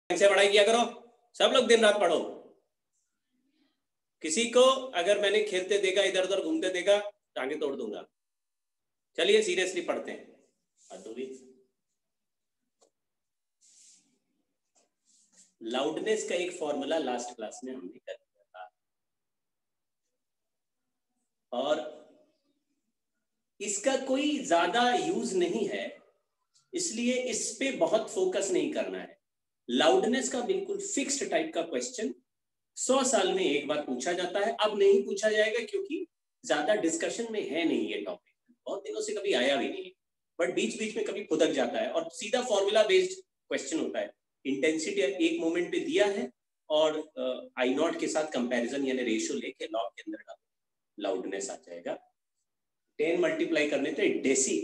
से पढ़ाई किया करो, सब लोग दिन रात पढ़ो। किसी को अगर मैंने खेलते देखा, इधर उधर घूमते देखा, टांगे तोड़ दूंगा। चलिए सीरियसली पढ़ते हैं। लाउडनेस का एक फॉर्मूला लास्ट क्लास में हमने कर दिया था और इसका कोई ज्यादा यूज नहीं है, इसलिए इस पे बहुत फोकस नहीं करना है। लाउडनेस का बिल्कुल फिक्स्ड टाइप का क्वेश्चन 100 साल में एक बार पूछा जाता है। अब नहीं पूछा जाएगा क्योंकि ज्यादा डिस्कशन में है नहीं ये टॉपिक, बहुत दिनों से कभी आया भी नहीं, बट बीच बीच में कभी खुदक जाता है और सीधा फॉर्मूला बेस्ड क्वेश्चन होता है। इंटेंसिटी एक मोमेंट पे दिया है और आई नॉट के साथ कंपैरिजन यानी रेशियो लेके लॉग के अंदर डालो, लाउडनेस आ जाएगा। 10 मल्टीप्लाई करने पे डेसी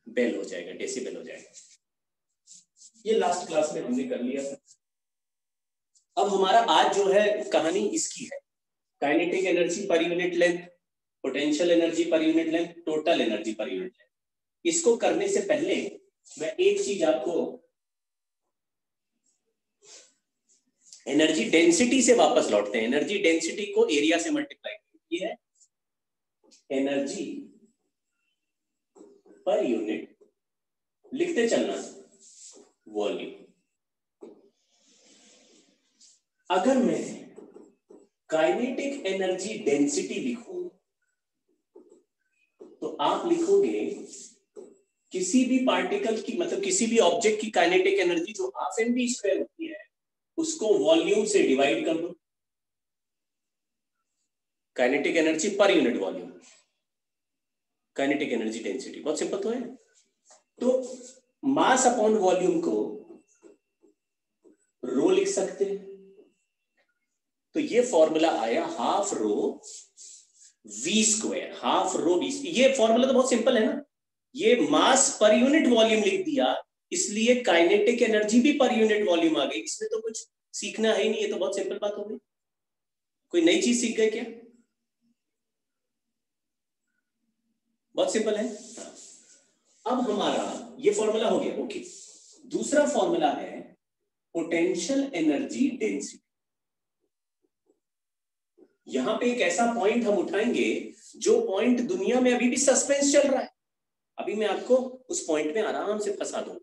बेल हो जाएगा, डेसीबेल हो जाएगा। ये लास्ट क्लास में हमने कर लिया था। अब हमारा आज जो है कहानी इसकी है, kinetic energy per unit length, potential energy per unit length, total energy per unit length. इसको करने से पहले मैं एक चीज आपको एनर्जी डेंसिटी से वापस लौटते हैं। एनर्जी डेंसिटी को एरिया से मल्टीप्लाई करती है, एनर्जी पर यूनिट लिखते चलना वॉल्यूम। अगर मैं काइनेटिक एनर्जी डेंसिटी लिखूं तो आप लिखोगे किसी भी पार्टिकल की, मतलब किसी भी ऑब्जेक्ट की काइनेटिक एनर्जी जो हाफ एम वी स्क्वायर होती है उसको वॉल्यूम से डिवाइड कर दो। Kinetic energy per unit volume, kinetic energy density, बहुत सिंपल तो है। तो मास अपॉन वॉल्यूम को रो लिख सकते हैं, तो ये फॉर्मूला आया half rho V square, half rho V. ये फॉर्मूला तो बहुत सिंपल है ना, ये मास पर यूनिट वॉल्यूम लिख दिया, इसलिए काइनेटिक एनर्जी भी पर यूनिट वॉल्यूम आ गई। इसमें तो कुछ सीखना है ही नहीं, ये तो बहुत सिंपल बात हो गई। कोई नई चीज सीख गए क्या? बहुत सिंपल है। अब हमारा ये फॉर्मूला हो गया, ओके। दूसरा फॉर्मूला है पोटेंशियल एनर्जी डेंसिटी। यहां पे एक ऐसा पॉइंट हम उठाएंगे जो पॉइंट दुनिया में अभी भी सस्पेंस चल रहा है। अभी मैं आपको उस पॉइंट में आराम से फंसा दूंगा।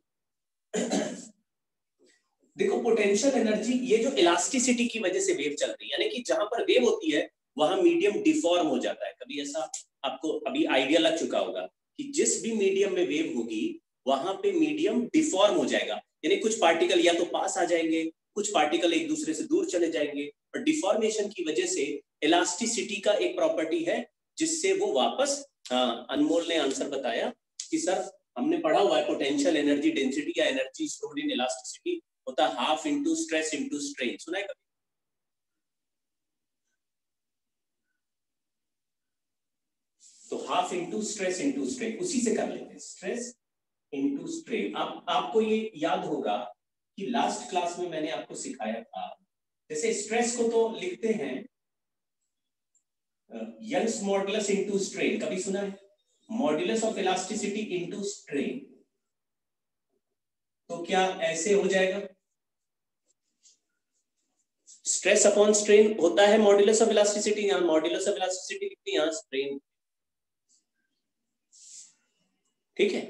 देखो पोटेंशियल एनर्जी, ये जो इलास्टिसिटी की वजह से वेव चल रही है, यानी कि जहां पर वेव होती है वहां मीडियम डिफॉर्म हो जाता है। कभी ऐसा आपको अभी आइडिया लग चुका होगा कि जिस भी मीडियम में वेव होगी वहां पे मीडियम डिफॉर्म हो जाएगा, यानी कुछ पार्टिकल या तो पास आ जाएंगे, कुछ पार्टिकल एक दूसरे से दूर चले जाएंगे। और डिफॉर्मेशन की वजह से इलास्टिसिटी का एक प्रॉपर्टी है जिससे वो वापस, अनमोल ने आंसर बताया कि सर हमने पढ़ा हुआ है पोटेंशियल एनर्जी डेंसिटी या एनर्जी स्टोर्ड इन इलास्टिसिटी होता half into stress into strain. सुना है कभी? तो half into stress into strain, उसी से कर लेते हैं, स्ट्रेस इंटू स्ट्रेन। अब आपको ये याद होगा कि लास्ट क्लास में मैंने आपको सिखाया था, जैसे स्ट्रेस को तो लिखते हैं यंग्स मॉडुलस इंटू स्ट्रेन, कभी सुना है? Modulus of elasticity into strain. तो क्या ऐसे हो जाएगा? स्ट्रेस अपॉन स्ट्रेन होता है मॉडुलस ऑफ इलास्टिसिटी, यहां मॉडुलस ऑफ इलास्टिसिटी लिखते हैं, यहां स्ट्रेन। ठीक है।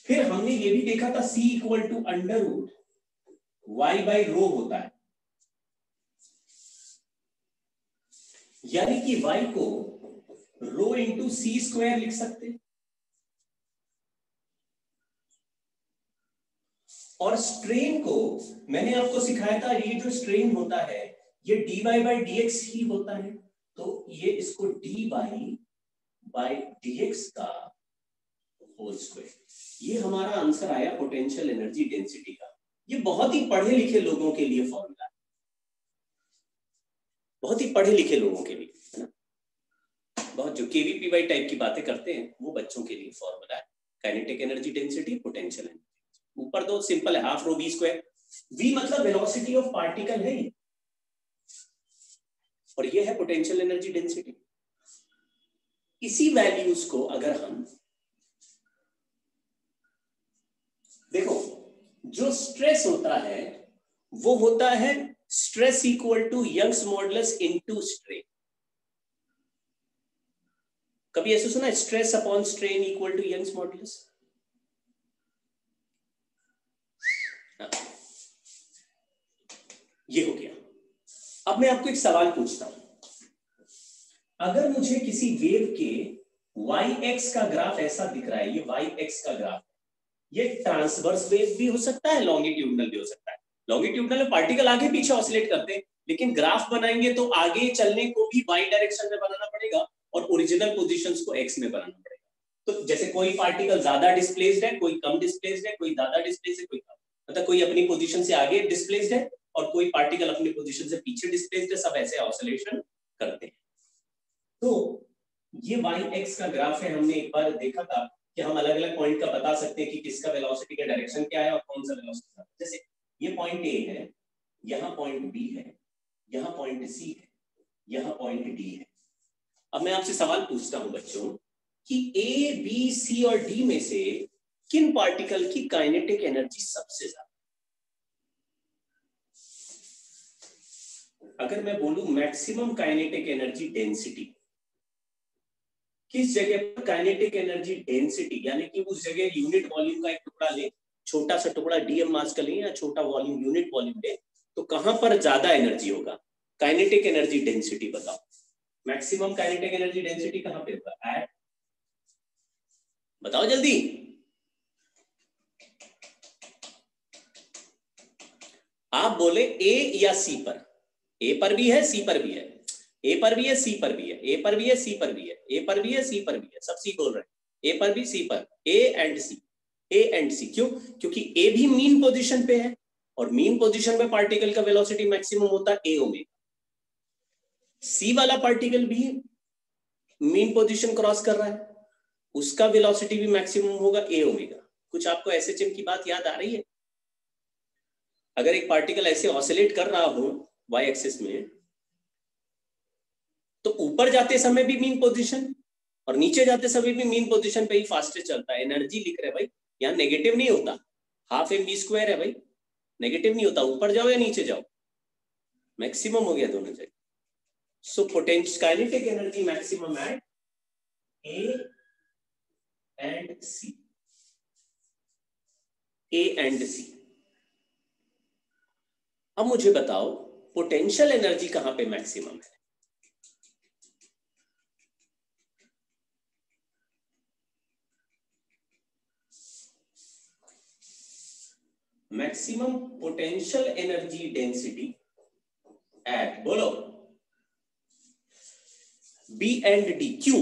फिर हमने ये भी देखा था C equal to under root Y by rho होता है, यानी कि y को रो इंटू सी स्क्वायर लिख सकते हैं। और स्ट्रेन को मैंने आपको सिखाया था, ये जो स्ट्रेन होता है ये dy बाई dx ही होता है, तो ये इसको dy बाई dx का होल स्क्वायर। ये हमारा आंसर आया पोटेंशियल एनर्जी डेंसिटी का। ये बहुत ही पढ़े लिखे लोगों के लिए फॉर्मूला है, बहुत ही पढ़े लिखे लोगों के लिए, है ना। बहुत जो केवीपीवाई टाइप की बातें करते हैं वो बच्चों के लिए फॉर्मूला है, kinetic energy density, potential energy. ऊपर दो सिंपल है, half rho V square, V मतलब वेलोसिटी ऑफ पार्टिकल है ये, और ये है पोटेंशियल एनर्जी डेंसिटी। इसी वैल्यूज को अगर हम देखो, जो स्ट्रेस होता है वो होता है stress equal to Young's modulus into strain. कभी ऐसे सुना, stress upon strain equal to Young's modulus? ये हो गया। अब मैं आपको एक सवाल पूछता हूं, अगर मुझे किसी वेव के वाई एक्स का ग्राफ ऐसा दिख रहा है, ये वाई एक्स का ग्राफ, ये ट्रांसवर्स वेव भी हो सकता है, लॉन्गिट्यूडनल भी हो सकता है। लॉन्गिट्यूडनल में पार्टिकल आगे पीछे ऑसिलेट करते हैं, लेकिन ग्राफ बनाएंगे तो आगे चलने को भी वाई डायरेक्शन में बनाना पड़ेगा और ओरिजिनल पोजीशंस को एक्स में बनाना पड़ेगा। तो जैसे कोई पार्टिकल ज्यादा डिस्प्लेस्ड है, कोई कम डिस्प्लेस्ड है, कोई ज्यादा डिस्प्लेस्ड है, कोई कम, मतलब कोई अपनी पोजीशन से आगे डिस्प्लेस्ड है और कोई पार्टिकल अपनी पोजीशन से पीछे डिस्प्लेस्ड है, सब ऐसे ऑसिलेशन करते हैं। तो ये वाई एक्स का ग्राफ है, हमने एक बार देखा था कि हम अलग अलग पॉइंट का बता सकते हैं कि किसका वेलोसिटी का डायरेक्शन क्या है और कौन सा वेलोसिटी। जैसे ये पॉइंट ए है, यहाँ पॉइंट बी है, यहाँ पॉइंट सी है, यहाँ पॉइंट डी है। अब मैं आपसे सवाल पूछता हूं बच्चों कि ए बी सी और डी में से किन पार्टिकल की काइनेटिक एनर्जी सबसे ज्यादा? अगर मैं बोलूं मैक्सिमम काइनेटिक एनर्जी डेंसिटी, किस जगह पर काइनेटिक एनर्जी डेंसिटी, यानी कि उस जगह यूनिट वॉल्यूम का एक टुकड़ा ले, छोटा सा टुकड़ा डीएम मास का ले या छोटा वॉल्यूम यूनिट वॉल्यूम ले, तो कहां पर ज्यादा एनर्जी होगा? काइनेटिक एनर्जी डेंसिटी बताओ, मैक्सिमम काइनेटिक एनर्जी डेंसिटी कहां पे होगा? एट, बताओ जल्दी। आप बोले ए या सी पर? ए पर भी है, सी पर भी है, ए पर भी है, सी पर भी है, ए पर भी है, सी पर भी है, ए पर भी है, सी पर भी है, सब सी बोल रहे हैं, ए पर भी, सी पर, ए एंड सी, ए एंड सी। क्यों? क्योंकि ए भी मीन पोजीशन पे है और मीन पोजीशन पे पार्टिकल का वेलोसिटी मैक्सिमम होता है ए ओमेगा। सी वाला पार्टिकल भी मीन पोजीशन क्रॉस कर रहा है, उसका वेलोसिटी भी मैक्सिमम होगा ए ओमेगा। कुछ आपको एसएचएम की बात याद आ रही है? अगर एक पार्टिकल ऐसे ऑसिलेट कर रहा हो वाई एक्सिस में, तो ऊपर जाते समय भी मीन पोजीशन और नीचे जाते समय भी मीन पोजीशन पे ही फास्टेस्ट चलता है। एनर्जी लिख रहे भाई, यहाँ नेगेटिव नहीं होता, हाफ एम बी स्क्वायर है भाई, नेगेटिव नहीं होता, ऊपर जाओ या नीचे जाओ, मैक्सिमम हो गया दोनों जगह। So potential kinetic energy maximum at A and C, A and C. अब मुझे बताओ पोटेंशियल एनर्जी कहां पे मैक्सिमम है? Maximum potential energy density at, बोलो, बी एंड डी। क्यों?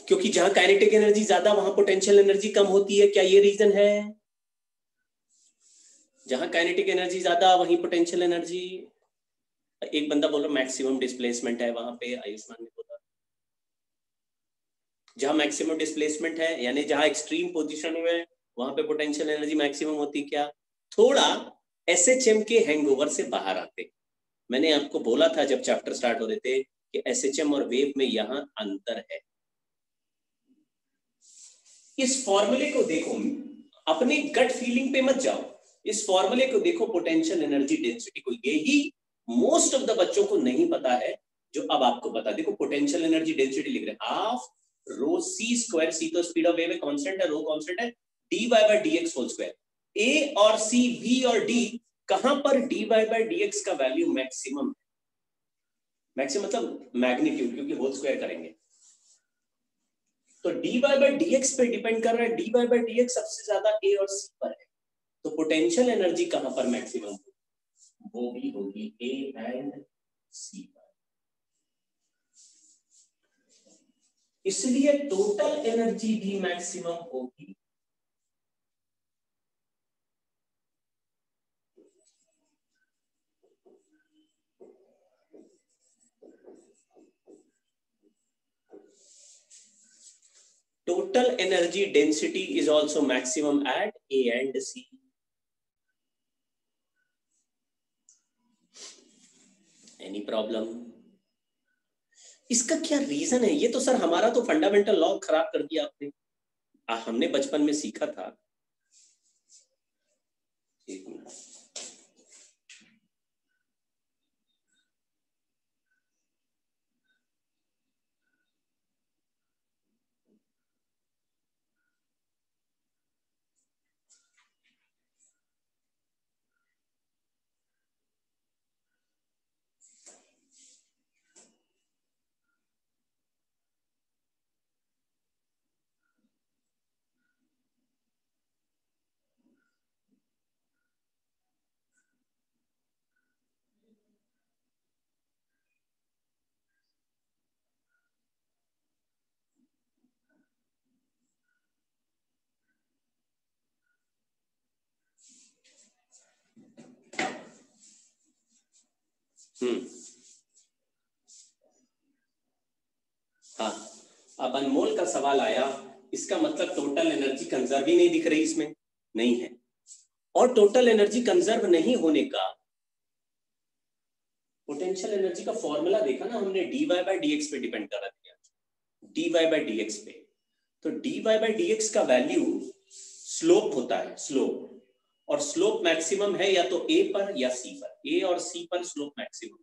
क्योंकि जहां काइनेटिक एनर्जी ज्यादा वहां पोटेंशियल एनर्जी कम होती है। क्या ये रीजन है? जहां काइनेटिक एनर्जी ज्यादा वहीं पोटेंशियल एनर्जी। एक बंदा बोल रहा मैक्सिमम डिस्प्लेसमेंट है वहां पे, आयुष्मान ने बोला जहां मैक्सिमम डिस्प्लेसमेंट है यानी जहां एक्सट्रीम पोजीशन में वहां पे पोटेंशियल एनर्जी मैक्सिमम होती। क्या थोड़ा एसएचएम के हैंगओवर से बाहर आते? मैंने आपको बोला था जब चैप्टर स्टार्ट हो रहे थे कि एसएचएम और वेव में यहां अंतर है। इस फॉर्मूले को देखो, अपनी गट फीलिंग पे मत जाओ, इस फॉर्मूले को देखो, पोटेंशियल एनर्जी डेंसिटी को। यही मोस्ट ऑफ द बच्चों को नहीं पता है जो अब आपको बता। देखो पोटेंशियल एनर्जी डेंसिटी लिख रहे हैं हाफ रो सी स्क्वायर, सी तो स्पीड ऑफ वेव है, कांस्टेंट है, रो कांस्टेंट है, D Y by D X whole square. A और सी, बी और डी, कहां पर D Y by D X का वैल्यू मैक्सिमम है? मैक्सिमम मतलब मैग्नीट्यूड, क्योंकि होल स्क्वायर करेंगे तो D Y by D X पे डिपेंड कर रहा है। D Y by D X सबसे ज्यादा ए और सी पर है, तो पोटेंशियल एनर्जी कहां पर मैक्सिमम होगी? वो भी होगी ए एंड सी पर। इसलिए टोटल एनर्जी भी मैक्सिमम होगी total energy density is also maximum at A and C. Any problem? इसका क्या रीजन है? ये तो सर हमारा तो फंडामेंटल लॉ खराब कर दिया आपने। हमने बचपन में सीखा था। एक मिनट। हाँ, अब अनमोल का सवाल आया, इसका मतलब टोटल एनर्जी कंजर्व ही नहीं दिख रही इसमें, नहीं है। और टोटल एनर्जी कंजर्व नहीं होने का पोटेंशियल एनर्जी का फॉर्मूला देखा ना हमने, dy बाय dx पे डिपेंड कर दिया, dy बाय dx पे। तो dy बाय dx का वैल्यू स्लोप होता है, स्लोप, और स्लोप मैक्सिमम है या तो a पर या c पर, a और c पर स्लोप मैक्सिमम।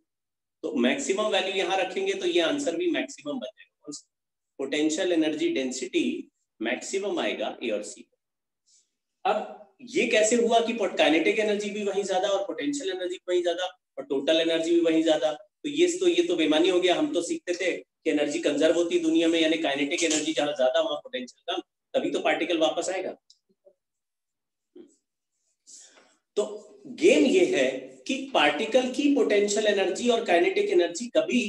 तो मैक्सिमम वैल्यू यहां रखेंगे तो ये आंसर भी मैक्सिमम बन जाएगा। पोटेंशियल एनर्जी डेंसिटी मैक्सिमम आएगा ए और सी। अब ये कैसे हुआ कि काइनेटिक एनर्जी भी वहीं ज्यादा और पोटेंशियल एनर्जी भी वहीं ज्यादा और टोटल एनर्जी भी वहीं ज्यादा? तो ये तो बेमानी हो गया। हम तो सीखते थे कि एनर्जी कंजर्व होती दुनिया में, यानी काइनेटिक एनर्जी जहां ज्यादा वहां पोटेंशियल कम, तभी तो पार्टिकल वापस आएगा। तो गेम ये है कि पार्टिकल की पोटेंशियल एनर्जी और काइनेटिक एनर्जी कभी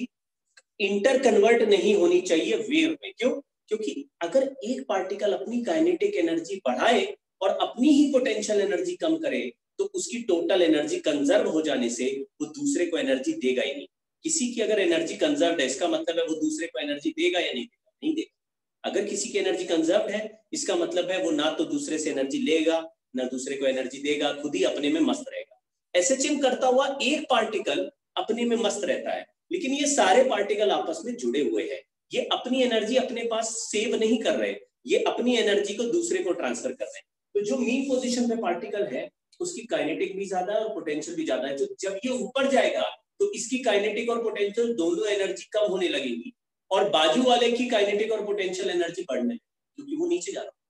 इंटर कन्वर्ट नहीं होनी चाहिए वेव में। क्यों? क्योंकि अगर एक पार्टिकल अपनी काइनेटिक एनर्जी बढ़ाए और अपनी ही पोटेंशियल एनर्जी कम करे तो उसकी टोटल एनर्जी कंजर्व हो जाने से वो दूसरे को एनर्जी देगा ही नहीं। किसी की अगर एनर्जी कंजर्व है इसका मतलब है वो दूसरे को एनर्जी देगा या नहीं देगा? नहीं देगा। अगर किसी की एनर्जी कंजर्व है इसका मतलब है वो ना तो दूसरे से एनर्जी लेगा ना दूसरे को एनर्जी देगा, खुद ही अपने में मस्त रहेगा। एसएचएम करता हुआ एक पार्टिकल अपने में मस्त रहता है, लेकिन ये सारे पार्टिकल आपस में जुड़े हुए हैं। ये अपनी एनर्जी अपने पास सेव नहीं कर रहे, ये अपनी एनर्जी को दूसरे को ट्रांसफर कर रहे हैं। तो जो मीन पोजीशन पे पार्टिकल है उसकी काइनेटिक भी ज्यादा है और पोटेंशियल भी ज्यादा है। तो जब ये ऊपर जाएगा तो इसकी काइनेटिक और पोटेंशियल दोनों एनर्जी कम होने लगेगी और बाजू वाले की काइनेटिक और पोटेंशियल एनर्जी बढ़ने लगेगी क्योंकि वो नीचे जा रहा है।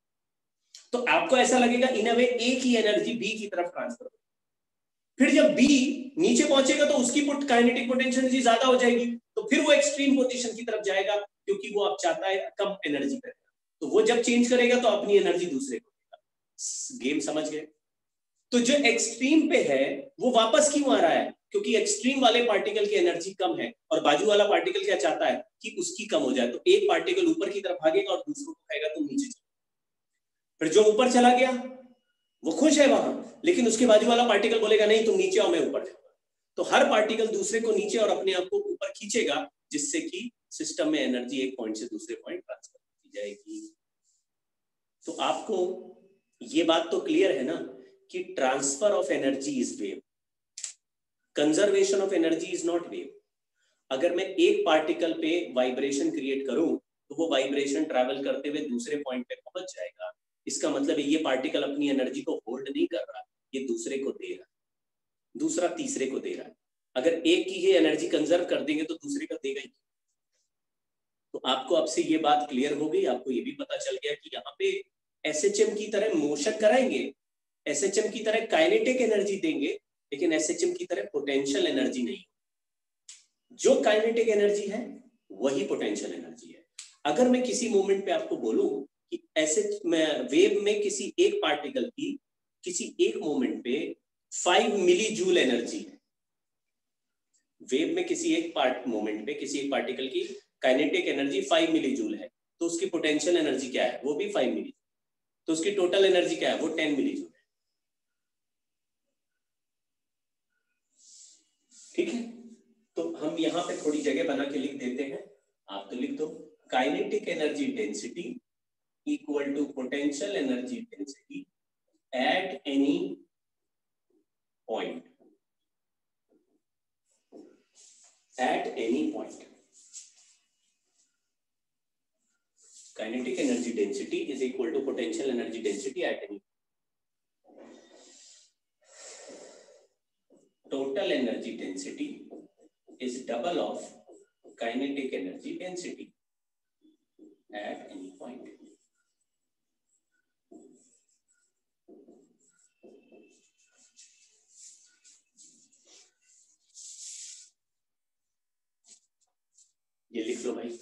तो आपको ऐसा लगेगा इन अ वे ए की एनर्जी बी की तरफ ट्रांसफर हो। फिर जब बी नीचे पहुंचेगा तो उसकी काइनेटिक पोटेंशियल एनर्जी ज्यादा हो जाएगी, तो फिर वो एक्सट्रीम पोजीशन की तरफ जाएगा क्योंकि वो अब चाहता है कम एनर्जी पे। तो वो जब चेंज करेगा तो अपनी एनर्जी दूसरे को देगा। गेम समझ गए? तो जो एक्सट्रीम पे है वो वापस क्यों आ रहा है? क्योंकि एक्सट्रीम वाले पार्टिकल की एनर्जी कम है और बाजू वाला पार्टिकल क्या चाहता है कि उसकी कम हो जाए। तो एक पार्टिकल ऊपर की तरफ भागेगा और दूसरों को कहेगा तुम नीचे चलो। फिर जो ऊपर चला गया वो खुश है वहां, लेकिन उसके बाजू वाला पार्टिकल बोलेगा नहीं तुम नीचे आओ मैं ऊपर जाऊंगा। तो हर पार्टिकल दूसरे को नीचे और अपने आप को ऊपर खींचेगा, जिससे कि सिस्टम में एनर्जी एक पॉइंट से दूसरे पॉइंट ट्रांसफर की जाएगी। तो आपको ये बात तो क्लियर है ना कि transfer of energy is wave, conservation of energy is not wave. अगर मैं एक पार्टिकल पे वाइब्रेशन क्रिएट करूं तो वो वाइब्रेशन ट्रैवल करते हुए दूसरे पॉइंट पे पहुंच जाएगा। इसका मतलब है ये पार्टिकल अपनी एनर्जी को होल्ड नहीं कर रहा, ये दूसरे को दे रहा, दूसरा तीसरे को दे रहा है। अगर एक की ही एनर्जी कंजर्व कर देंगे तो दूसरे का देगा ही। तो आपको अब से ये बात क्लियर हो गई, आपको ये भी पता चल गया कि यहाँ पे एसएचएम की तरह मोशन कराएंगे, एसएचएम की तरह काइनेटिक एनर्जी देंगे, लेकिन एसएचएम की तरह पोटेंशियल एनर्जी नहीं। जो काइनेटिक एनर्जी है वही पोटेंशियल एनर्जी है। अगर मैं किसी मोमेंट पे आपको बोलूं कि ऐसे वेव में किसी एक पार्टिकल की किसी एक मोमेंट पे 5 मिली जूल एनर्जी है, वेव में किसी एक मोमेंट पे किसी एक पार्टिकल की काइनेटिक एनर्जी 5 मिली जूल है, तो उसकी पोटेंशियल एनर्जी क्या है? वो भी 5 मिली जूल। तो उसकी टोटल एनर्जी क्या है? वो 10 मिली जूल है। ठीक है, तो हम यहाँ पे थोड़ी जगह बना के लिख देते हैं। आप तो लिख दो kinetic energy density equal to potential energy density at any point, at any point. Kinetic energy density is equal to potential energy density at any total energy density is double of kinetic energy density at any point. ये लिख लो भाई।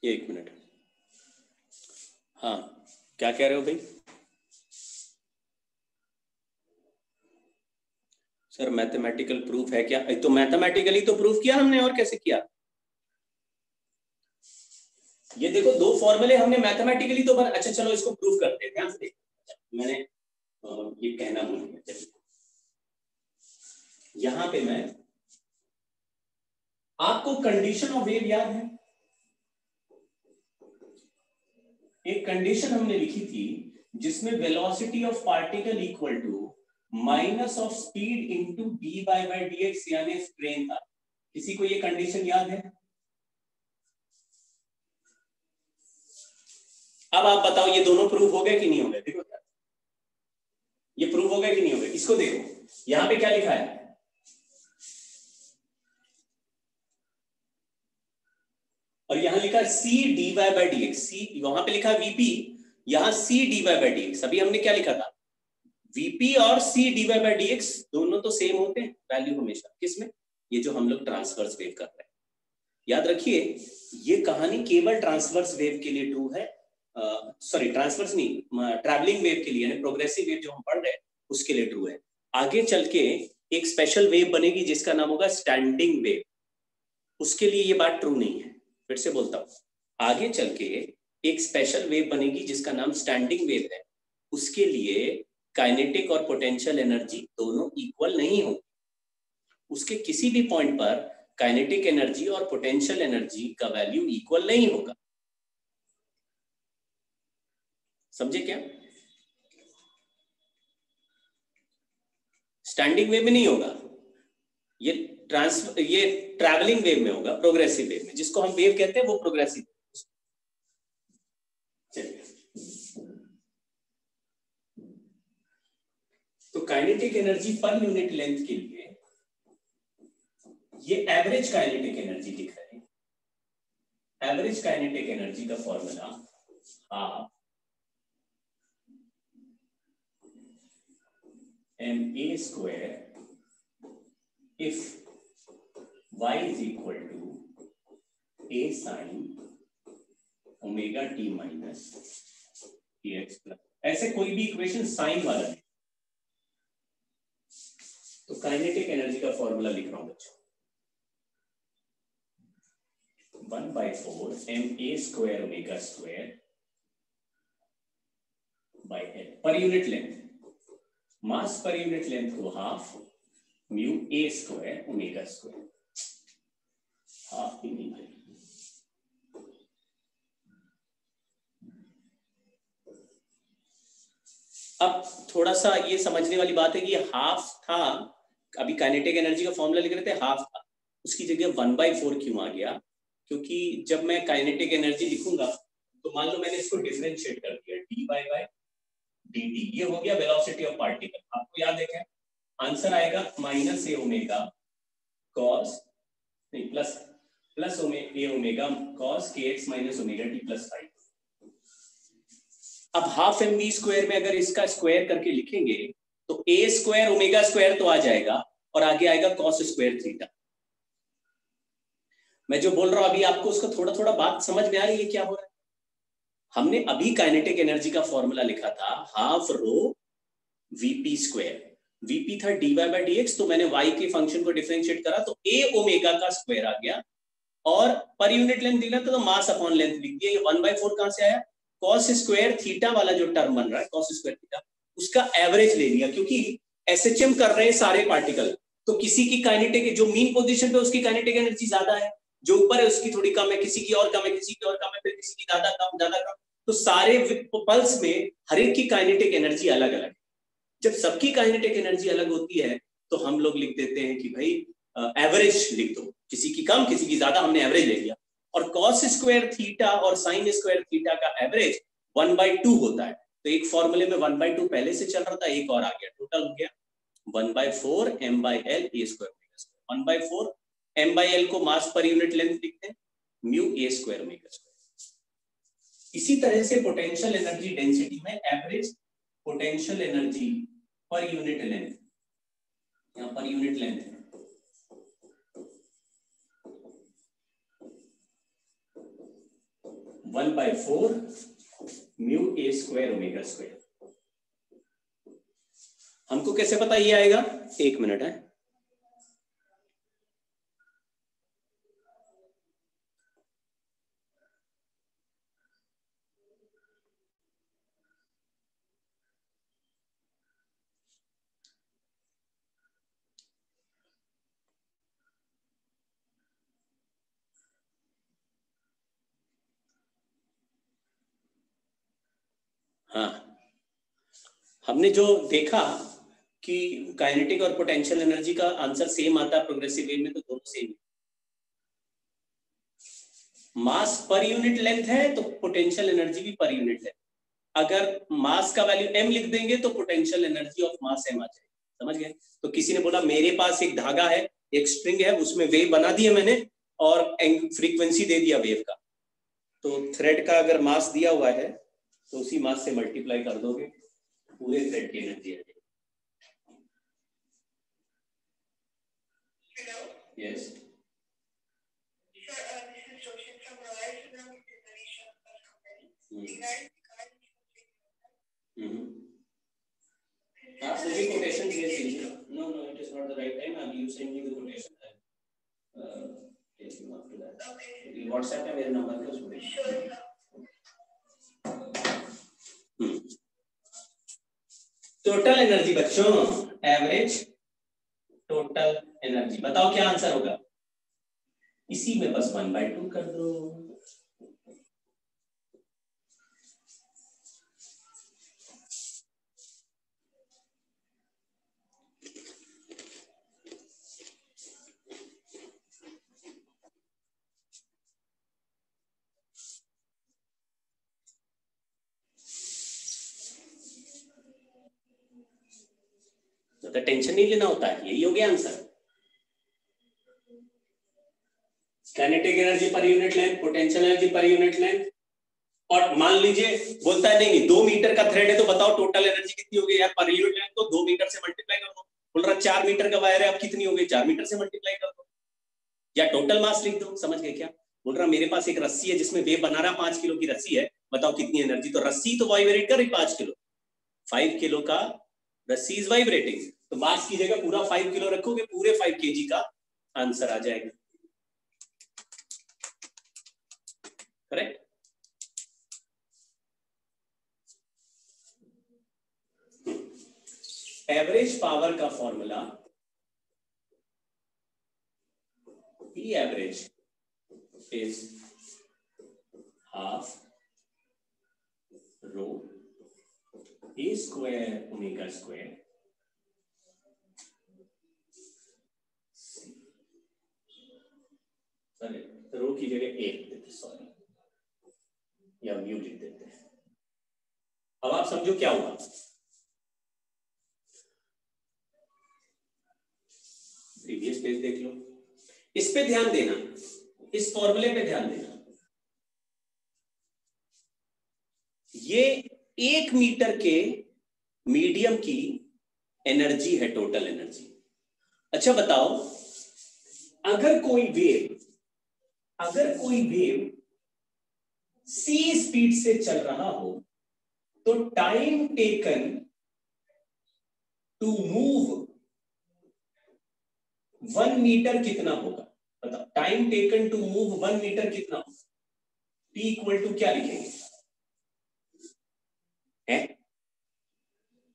एक minute, हाँ क्या कह रहे हो भाई? सर मैथमेटिकल प्रूफ है क्या? तो मैथमेटिकली तो प्रूफ किया हमने, और कैसे किया? ये देखो दो फॉर्मूले हमने मैथमेटिकली तो अच्छा चलो इसको प्रूफ करते हैं, ध्यान से देखो। मैंने ये कहना भूल गया, यहां पे मैं आपको कंडीशन ऑफ वेव याद है? एक कंडीशन हमने लिखी थी जिसमें velocity of particle equal to minus of speed into D by D X, यानी स्ट्रेन था। किसी को ये कंडीशन याद है? अब आप बताओ ये दोनों प्रूफ हो गए कि नहीं हो गए? देखो ये प्रूफ हो गए कि नहीं हो गए? इसको देखो यहां पे क्या लिखा है, और यहां लिखा C D Y by D X. C वहां पे लिखा वीपी, यहां C D Y by D X. अभी हमने क्या लिखा था? वीपी और C D Y by D X दोनों तो सेम होते हैं वैल्यू हमेशा। किसमें? ये जो हम लोग ट्रांसवर्स वेव कर रहे हैं। याद रखिए ये कहानी केवल ट्रांसवर्स वेव के लिए ट्रू है, सॉरी ट्रांसवर्स नहीं, ट्रैवलिंग वेव के लिए, यानी प्रोग्रेसिव वेव जो हम पढ़ रहे हैं उसके लिए ट्रू है। आगे चल के एक स्पेशल वेव बनेगी जिसका नाम होगा स्टैंडिंग वेव, उसके लिए ये बात ट्रू नहीं है। फिर से बोलता हूं, आगे चल के एक स्पेशल वेव बनेगी जिसका नाम स्टैंडिंग वेव है, उसके लिए काइनेटिक और पोटेंशियल एनर्जी दोनों इक्वल नहीं होगी। उसके किसी भी पॉइंट पर काइनेटिक एनर्जी और पोटेंशियल एनर्जी का वैल्यू इक्वल नहीं होगा। समझे क्या? स्टैंडिंग वेव में नहीं होगा, ये ट्रैवलिंग वेव में होगा, प्रोग्रेसिव वेव में। जिसको हम वेव कहते हैं वो प्रोग्रेसिव। चलिए, तो kinetic energy per unit length के लिए ये एवरेज काइनेटिक एनर्जी लिख रहे हैं। एवरेज काइनेटिक एनर्जी का formula half ma square if y is equal to a sin omega t minus ax plus, ऐसे कोई भी इक्वेशन साइन वाला नहीं। तो काइनेटिक एनर्जी का फॉर्मूला लिख रहा हूं बच्चों, 1/4 ma square omega square by l per unit length. Mass per unit length को half mu A square omega square, half भी नहीं भाई। अब थोड़ा सा ये समझने वाली बात है कि हाफ था, अभी काइनेटिक एनर्जी का फॉर्मूला लिख रहे थे हाफ था, उसकी जगह 1/4 क्यों आ गया? क्योंकि जब मैं काइनेटिक एनर्जी लिखूंगा तो मान लो मैंने इसको डिफरेंशिएट कर दिया, डी बाई dt, ये हो गया वेलोसिटी ऑफ पार्टिकल। आपको याद है क्या आंसर आएगा? माइनस ए ओमेगा कॉस नहीं प्लस ए ओमेगा कॉस के x minus omega T plus 5। अब हाफ एम बी स्क्वायर में अगर इसका स्क्वायर करके लिखेंगे तो ए स्क्वायर ओमेगा स्क्वायर तो आ जाएगा और आगे आएगा कॉस स्क्वायर थीटा। मैं जो बोल रहा हूं अभी आपको उसका थोड़ा थोड़ा बात समझ में आ रही है क्या हो रहा है? हमने अभी काइनेटिक एनर्जी का फॉर्मूला लिखा था half rho VP square, VP था D Y by D X, तो मैंने वाई के फंक्शन को डिफरेंशिएट करा तो ए ओमेगा का स्क्वायर आ गया, और पर यूनिट लेंथ दिया था तो मास अपॉन लेंथ लिख दिया। ये 1/4 कहां से आया? कॉस स्क्वायर थीटा वाला जो टर्म बन रहा है कॉस स्क्वायर थीटा, उसका एवरेज ले लिया। क्योंकि एसएचएम कर रहे हैं सारे पार्टिकल, तो किसी की काइनेटिक जो मीन पोजीशन पे उसकी काइनेटिक एनर्जी ज्यादा है, जो ऊपर है उसकी थोड़ी कम है, किसी की और कम है, किसी की और कम है, फिर किसी की ज्यादा कम, ज्यादा कम। तो सारे पल्स में हर एक की काइनेटिक एनर्जी अलग अलग है। जब सबकी काइनेटिक एनर्जी अलग होती है तो हम लोग लिख देते हैं कि भाई एवरेज लिख दो, किसी की कम किसी की ज्यादा, हमने एवरेज ले लिया। और कॉस स्क्वायर थीटा और साइन स्क्वायर थीटा का एवरेज 1/2 होता है। तो एक फॉर्मूले में 1/2 पहले से चल रहा था, एक और आ गया, टोटल हो गया 1/4 m/l a square omega square. 1/4 m/l को मास पर यूनिट लेंथ लिखते हैं, mu a square omega square. इसी तरह से पोटेंशियल एनर्जी डेंसिटी में average potential energy per unit length, यहां पर यूनिट लेंथ है 1/4 mu a square omega square. हमको कैसे पता ये आएगा, एक मिनट है। हाँ, हमने जो देखा कि काइनेटिक और पोटेंशियल एनर्जी का आंसर सेम आता है प्रोग्रेसिव वे में, तो दोनों सेम। मास पर यूनिट लेंथ है तो पोटेंशियल एनर्जी भी पर यूनिट लेंथ। अगर मास का वैल्यू m लिख देंगे तो potential energy of mass m आ जाएगी, समझ गए। तो किसी ने बोला मेरे पास एक धागा है, एक स्ट्रिंग है, उसमें वेव बना दिया मैंने और फ्रीक्वेंसी दे दिया वेव का। तो थ्रेड का अगर मास दिया हुआ है तो उसी मास से मल्टीप्लाई कर दोगे, पूरे थ्रेड की एनर्जी आ जाएगी। यस आप सभी कोटेशन भेज दीजिए। No no it is not the right time, I you send me the quotation. WhatsApp पे मेरे नंबर पे उसमें। टोटल एनर्जी बच्चों, एवरेज टोटल एनर्जी, बताओ क्या आंसर होगा। इसी में बस 1/2 कर दो। तो टेंशन नहीं लेना होता है, यही हो गया answer. Kinetic energy per unit length, potential energy per unit length. और मान लीजिए बोलता है नहीं 2 मीटर का थ्रेड है तो बताओ टोटल एनर्जी कितनी होगी यार, पर यूनिट लेंथ को 2 मीटर से मल्टीप्लाई कर दो। बोल रहा 4 मीटर का वायर है, अब कितनी होगी, 4 मीटर से मल्टीप्लाई कर दो, या टोटल मास लिख दो। समझ गए क्या। बोल रहा मेरे पास एक रस्सी है जिसमें वेव बना रहा 5 किलो की रस्सी है, बताओ कितनी एनर्जी। तो रस्सी तो वाइब्रेट कर रही 5 किलो, 5 किलो का रस्सी इज वाइब्रेटिंग, तो मास की जगह पूरा 5 किलो रखोगे, पूरे 5 केजी का आंसर आ जाएगा। करेक्ट। एवरेज पावर का formula P average is half rho a square omega square sorry rho की जगह ए लिख देते, सॉरी, या म्यू लिख देते हैं। अब आप समझो क्या हुआ। प्रीवियस पेज देख लो, इस पे ध्यान देना, इस फॉर्मूले पे ध्यान देना। ये 1 मीटर के मीडियम की एनर्जी है, टोटल एनर्जी। अच्छा बताओ, अगर कोई वेव c स्पीड से चल रहा हो तो time taken to move 1 metre कितना होगा, बताओ। Time taken to move 1 metre कितना होगा। T इक्वल टू क्या लिखेंगे, है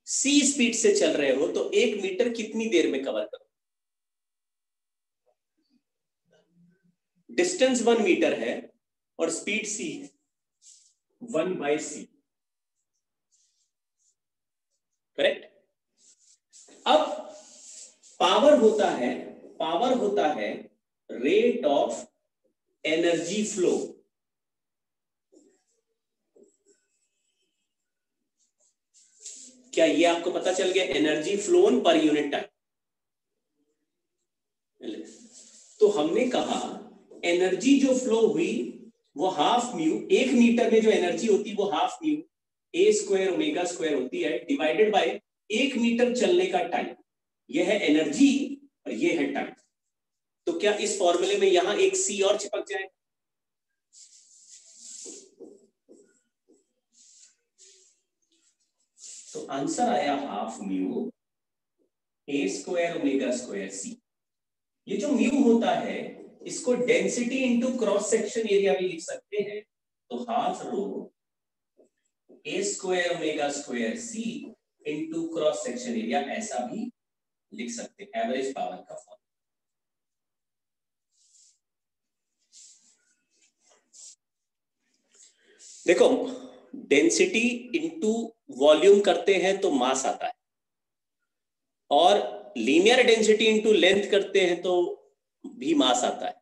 c स्पीड से चल रहे हो तो 1 मीटर कितनी देर में कवर करो। डिस्टेंस 1 मीटर है और स्पीड c है 1/c, करेक्ट। अब पावर होता है रेट ऑफ एनर्जी फ्लो। क्या ये आपको पता चल गया? Energy phloem per unit time. तो हमने कहा एनर्जी जो फ्लो हुई वो हाफ म्यू, 1 मीटर में जो एनर्जी होती है वो half mu a square omega square होती है डिवाइडेड बाय 1 मीटर चलने का टाइम। यह है एनर्जी और ये है टाइम। तो क्या इस फॉर्मूले में यहां एक c और चिपक जाए? तो आंसर आया half mu a square omega square c। ये जो म्यू होता है इसको density into cross section area भी लिख सकते हैं। तो half rho a square omega square c into cross section area, ऐसा भी लिख सकते हैं एवरेज पावर का फॉर्म। देखो डेंसिटी इनटू वॉल्यूम करते हैं तो मास आता है, और लीनियर डेंसिटी इनटू लेंथ करते हैं तो भी मास आता है।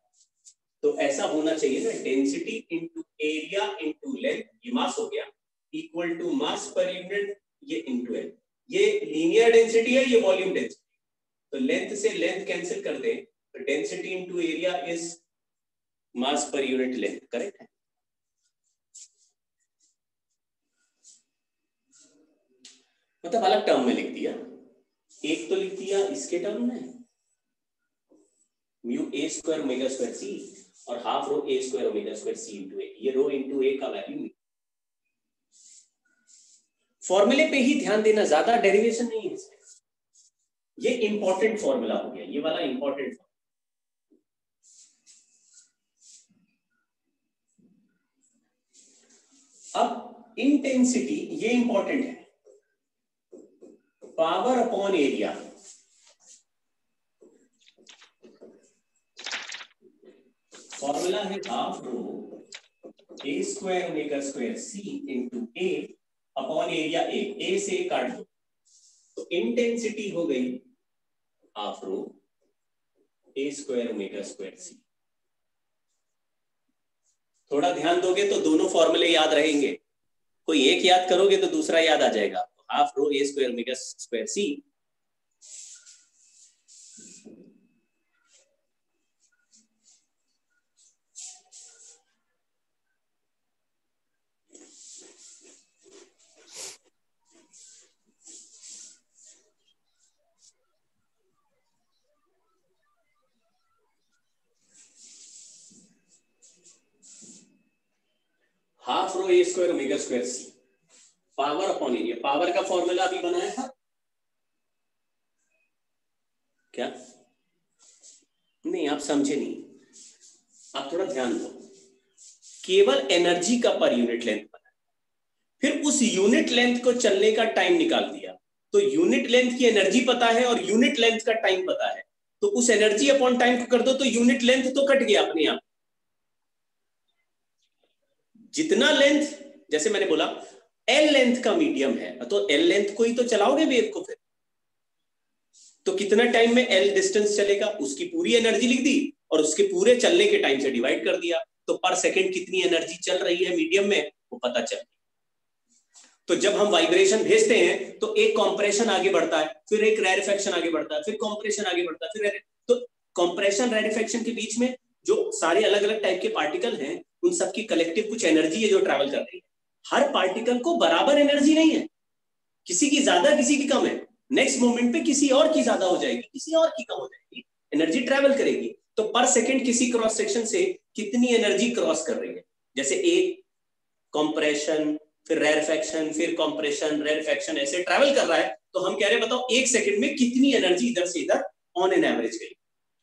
तो ऐसा होना चाहिए ना, density into area into length, ये मास हो गया, equal to mass per unit ये इनटू एल। ये लीनियर डेंसिटी है, ये वॉल्यूम डेंसिटी। तो लेंथ से लेंथ कैंसिल कर दे तो density into area is mass per unit length, correct है। मतलब अलग टर्म में लिख दिया, एक तो लिख दिया इसके टर्म में mu a square omega square c और half rho a square omega square c into a। ये रो इनटू a का वैल्यू। फॉर्मूले पे ही ध्यान देना, ज्यादा डेरिवेशन नहीं है इसमें। ये इंपॉर्टेंट फॉर्मूला हो गया, ये वाला इंपॉर्टेंट। अब इंटेंसिटी, ये इंपॉर्टेंट है। पावर अपॉन एरिया, फॉर्मूला है half row a square omega square c into a upon area a से काट दो तो इंटेंसिटी हो गई half rho a square omega square c। थोड़ा ध्यान दोगे तो दोनों फॉर्मूले याद रहेंगे, कोई एक याद करोगे तो दूसरा याद आ जाएगा। Half rho a square omega square c, half rho a square omega square c, power upon area. Power का फॉर्मूला अभी बनाया था क्या? नहीं, आप समझे नहीं, आप थोड़ा ध्यान दो। केवल एनर्जी का पर यूनिट लेंथ बनाया, फिर उस यूनिट लेंथ को चलने का टाइम निकाल दिया। तो यूनिट लेंथ की एनर्जी पता है और यूनिट लेंथ का टाइम पता है, तो उस एनर्जी अपॉन टाइम को कर दो तो यूनिट लेंथ तो कट गया अपने आप। जितना लेंथ, जैसे मैंने बोला एल लेंथ का मीडियम है तो एल लेंथ को ही तो चलाओगे वेव को, फिर तो कितना टाइम में एल डिस्टेंस चलेगा उसकी पूरी एनर्जी लिख दी और उसके पूरे चलने के टाइम से डिवाइड कर दिया, तो पर सेकंड कितनी एनर्जी चल रही है मीडियम में वो पता चल। तो जब हम वाइब्रेशन भेजते हैं तो एक कॉम्प्रेशन आगे बढ़ता है, फिर एक रैरिफैक्शन आगे बढ़ता है, फिर कॉम्प्रेशन आगे बढ़ता है, फिर तो कॉम्प्रेशन रैरिफैक्शन के बीच में जो सारे अलग अलग टाइप के पार्टिकल हैं उन सबकी कलेक्टिव कुछ एनर्जी है जो ट्रैवल कर रही है। हर पार्टिकल को बराबर एनर्जी नहीं है, किसी की ज्यादा किसी की कम है। नेक्स्ट मोमेंट पे किसी और की ज्यादा हो जाएगी, किसी और की कम हो जाएगी, एनर्जी ट्रैवल करेगी। तो पर सेकंड किसी क्रॉस सेक्शन से कितनी एनर्जी क्रॉस कर रही है, जैसे एक कॉम्प्रेशन फिर रैरिफैक्शन फिर कॉम्प्रेशन रैरिफैक्शन ऐसे ट्रैवल कर रहा है, तो हम कह रहे हैं बताओ एक सेकंड में कितनी एनर्जी इधर से इधर ऑन एन एवरेज गई।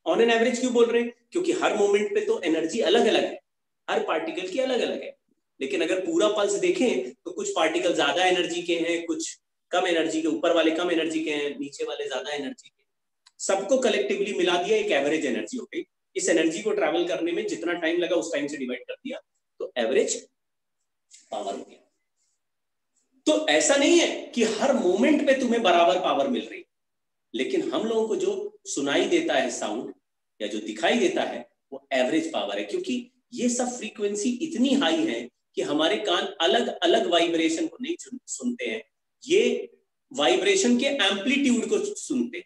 ऑन एन एवरेज क्यों बोल रहे हैं? क्योंकि हर मोमेंट पे तो एनर्जी अलग अलग है, हर पार्टिकल की अलग अलग है। लेकिन अगर पूरा पल्स देखें तो कुछ पार्टिकल ज्यादा एनर्जी के हैं, कुछ कम एनर्जी के, ऊपर वाले कम एनर्जी के हैं, नीचे वाले ज्यादा एनर्जी के, सबको कलेक्टिवली मिला दिया एक एवरेज एनर्जी हो गई। इस एनर्जी को ट्रैवल करने में जितना टाइम लगा उस टाइम से डिवाइड कर दिया, तो एवरेज पावर हो गया। तो ऐसा नहीं है कि हर मोमेंट पे तुम्हें बराबर पावर मिल रही, लेकिन हम लोगों को जो सुनाई देता है साउंड या जो दिखाई देता है वो एवरेज पावर है, क्योंकि ये सब फ्रीक्वेंसी इतनी हाई है कि हमारे कान अलग अलग वाइब्रेशन को नहीं सुनते हैं, ये वाइब्रेशन के एम्पलीट्यूड को सुनते हैं।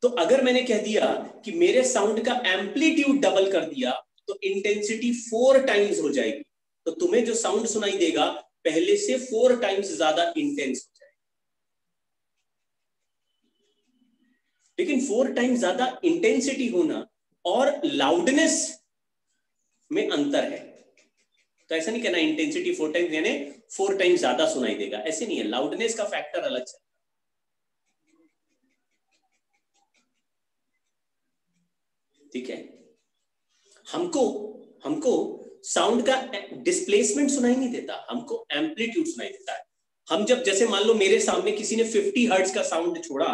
तो अगर मैंने कह दिया कि मेरे साउंड का एम्पलीट्यूड डबल कर दिया तो इंटेंसिटी 4 टाइम्स हो जाएगी, तो तुम्हें जो साउंड सुनाई देगा पहले से 4 टाइम्स ज्यादा इंटेंस हो जाएगा। लेकिन 4 टाइम्स ज्यादा इंटेंसिटी होना और लाउडनेस में अंतर है। तो ऐसा नहीं कहना इंटेंसिटी 4 टाइम्स यानी 4 टाइम्स ज्यादा सुनाई देगा, ऐसे नहीं है, लाउडनेस का फैक्टर अलग है। ठीक है, हमको साउंड का डिस्प्लेसमेंट सुनाई नहीं देता, हमको एम्पलीट्यूड सुनाई देता है। हम जब जैसे मान लो मेरे सामने किसी ने 50 हर्ट्ज का साउंड छोड़ा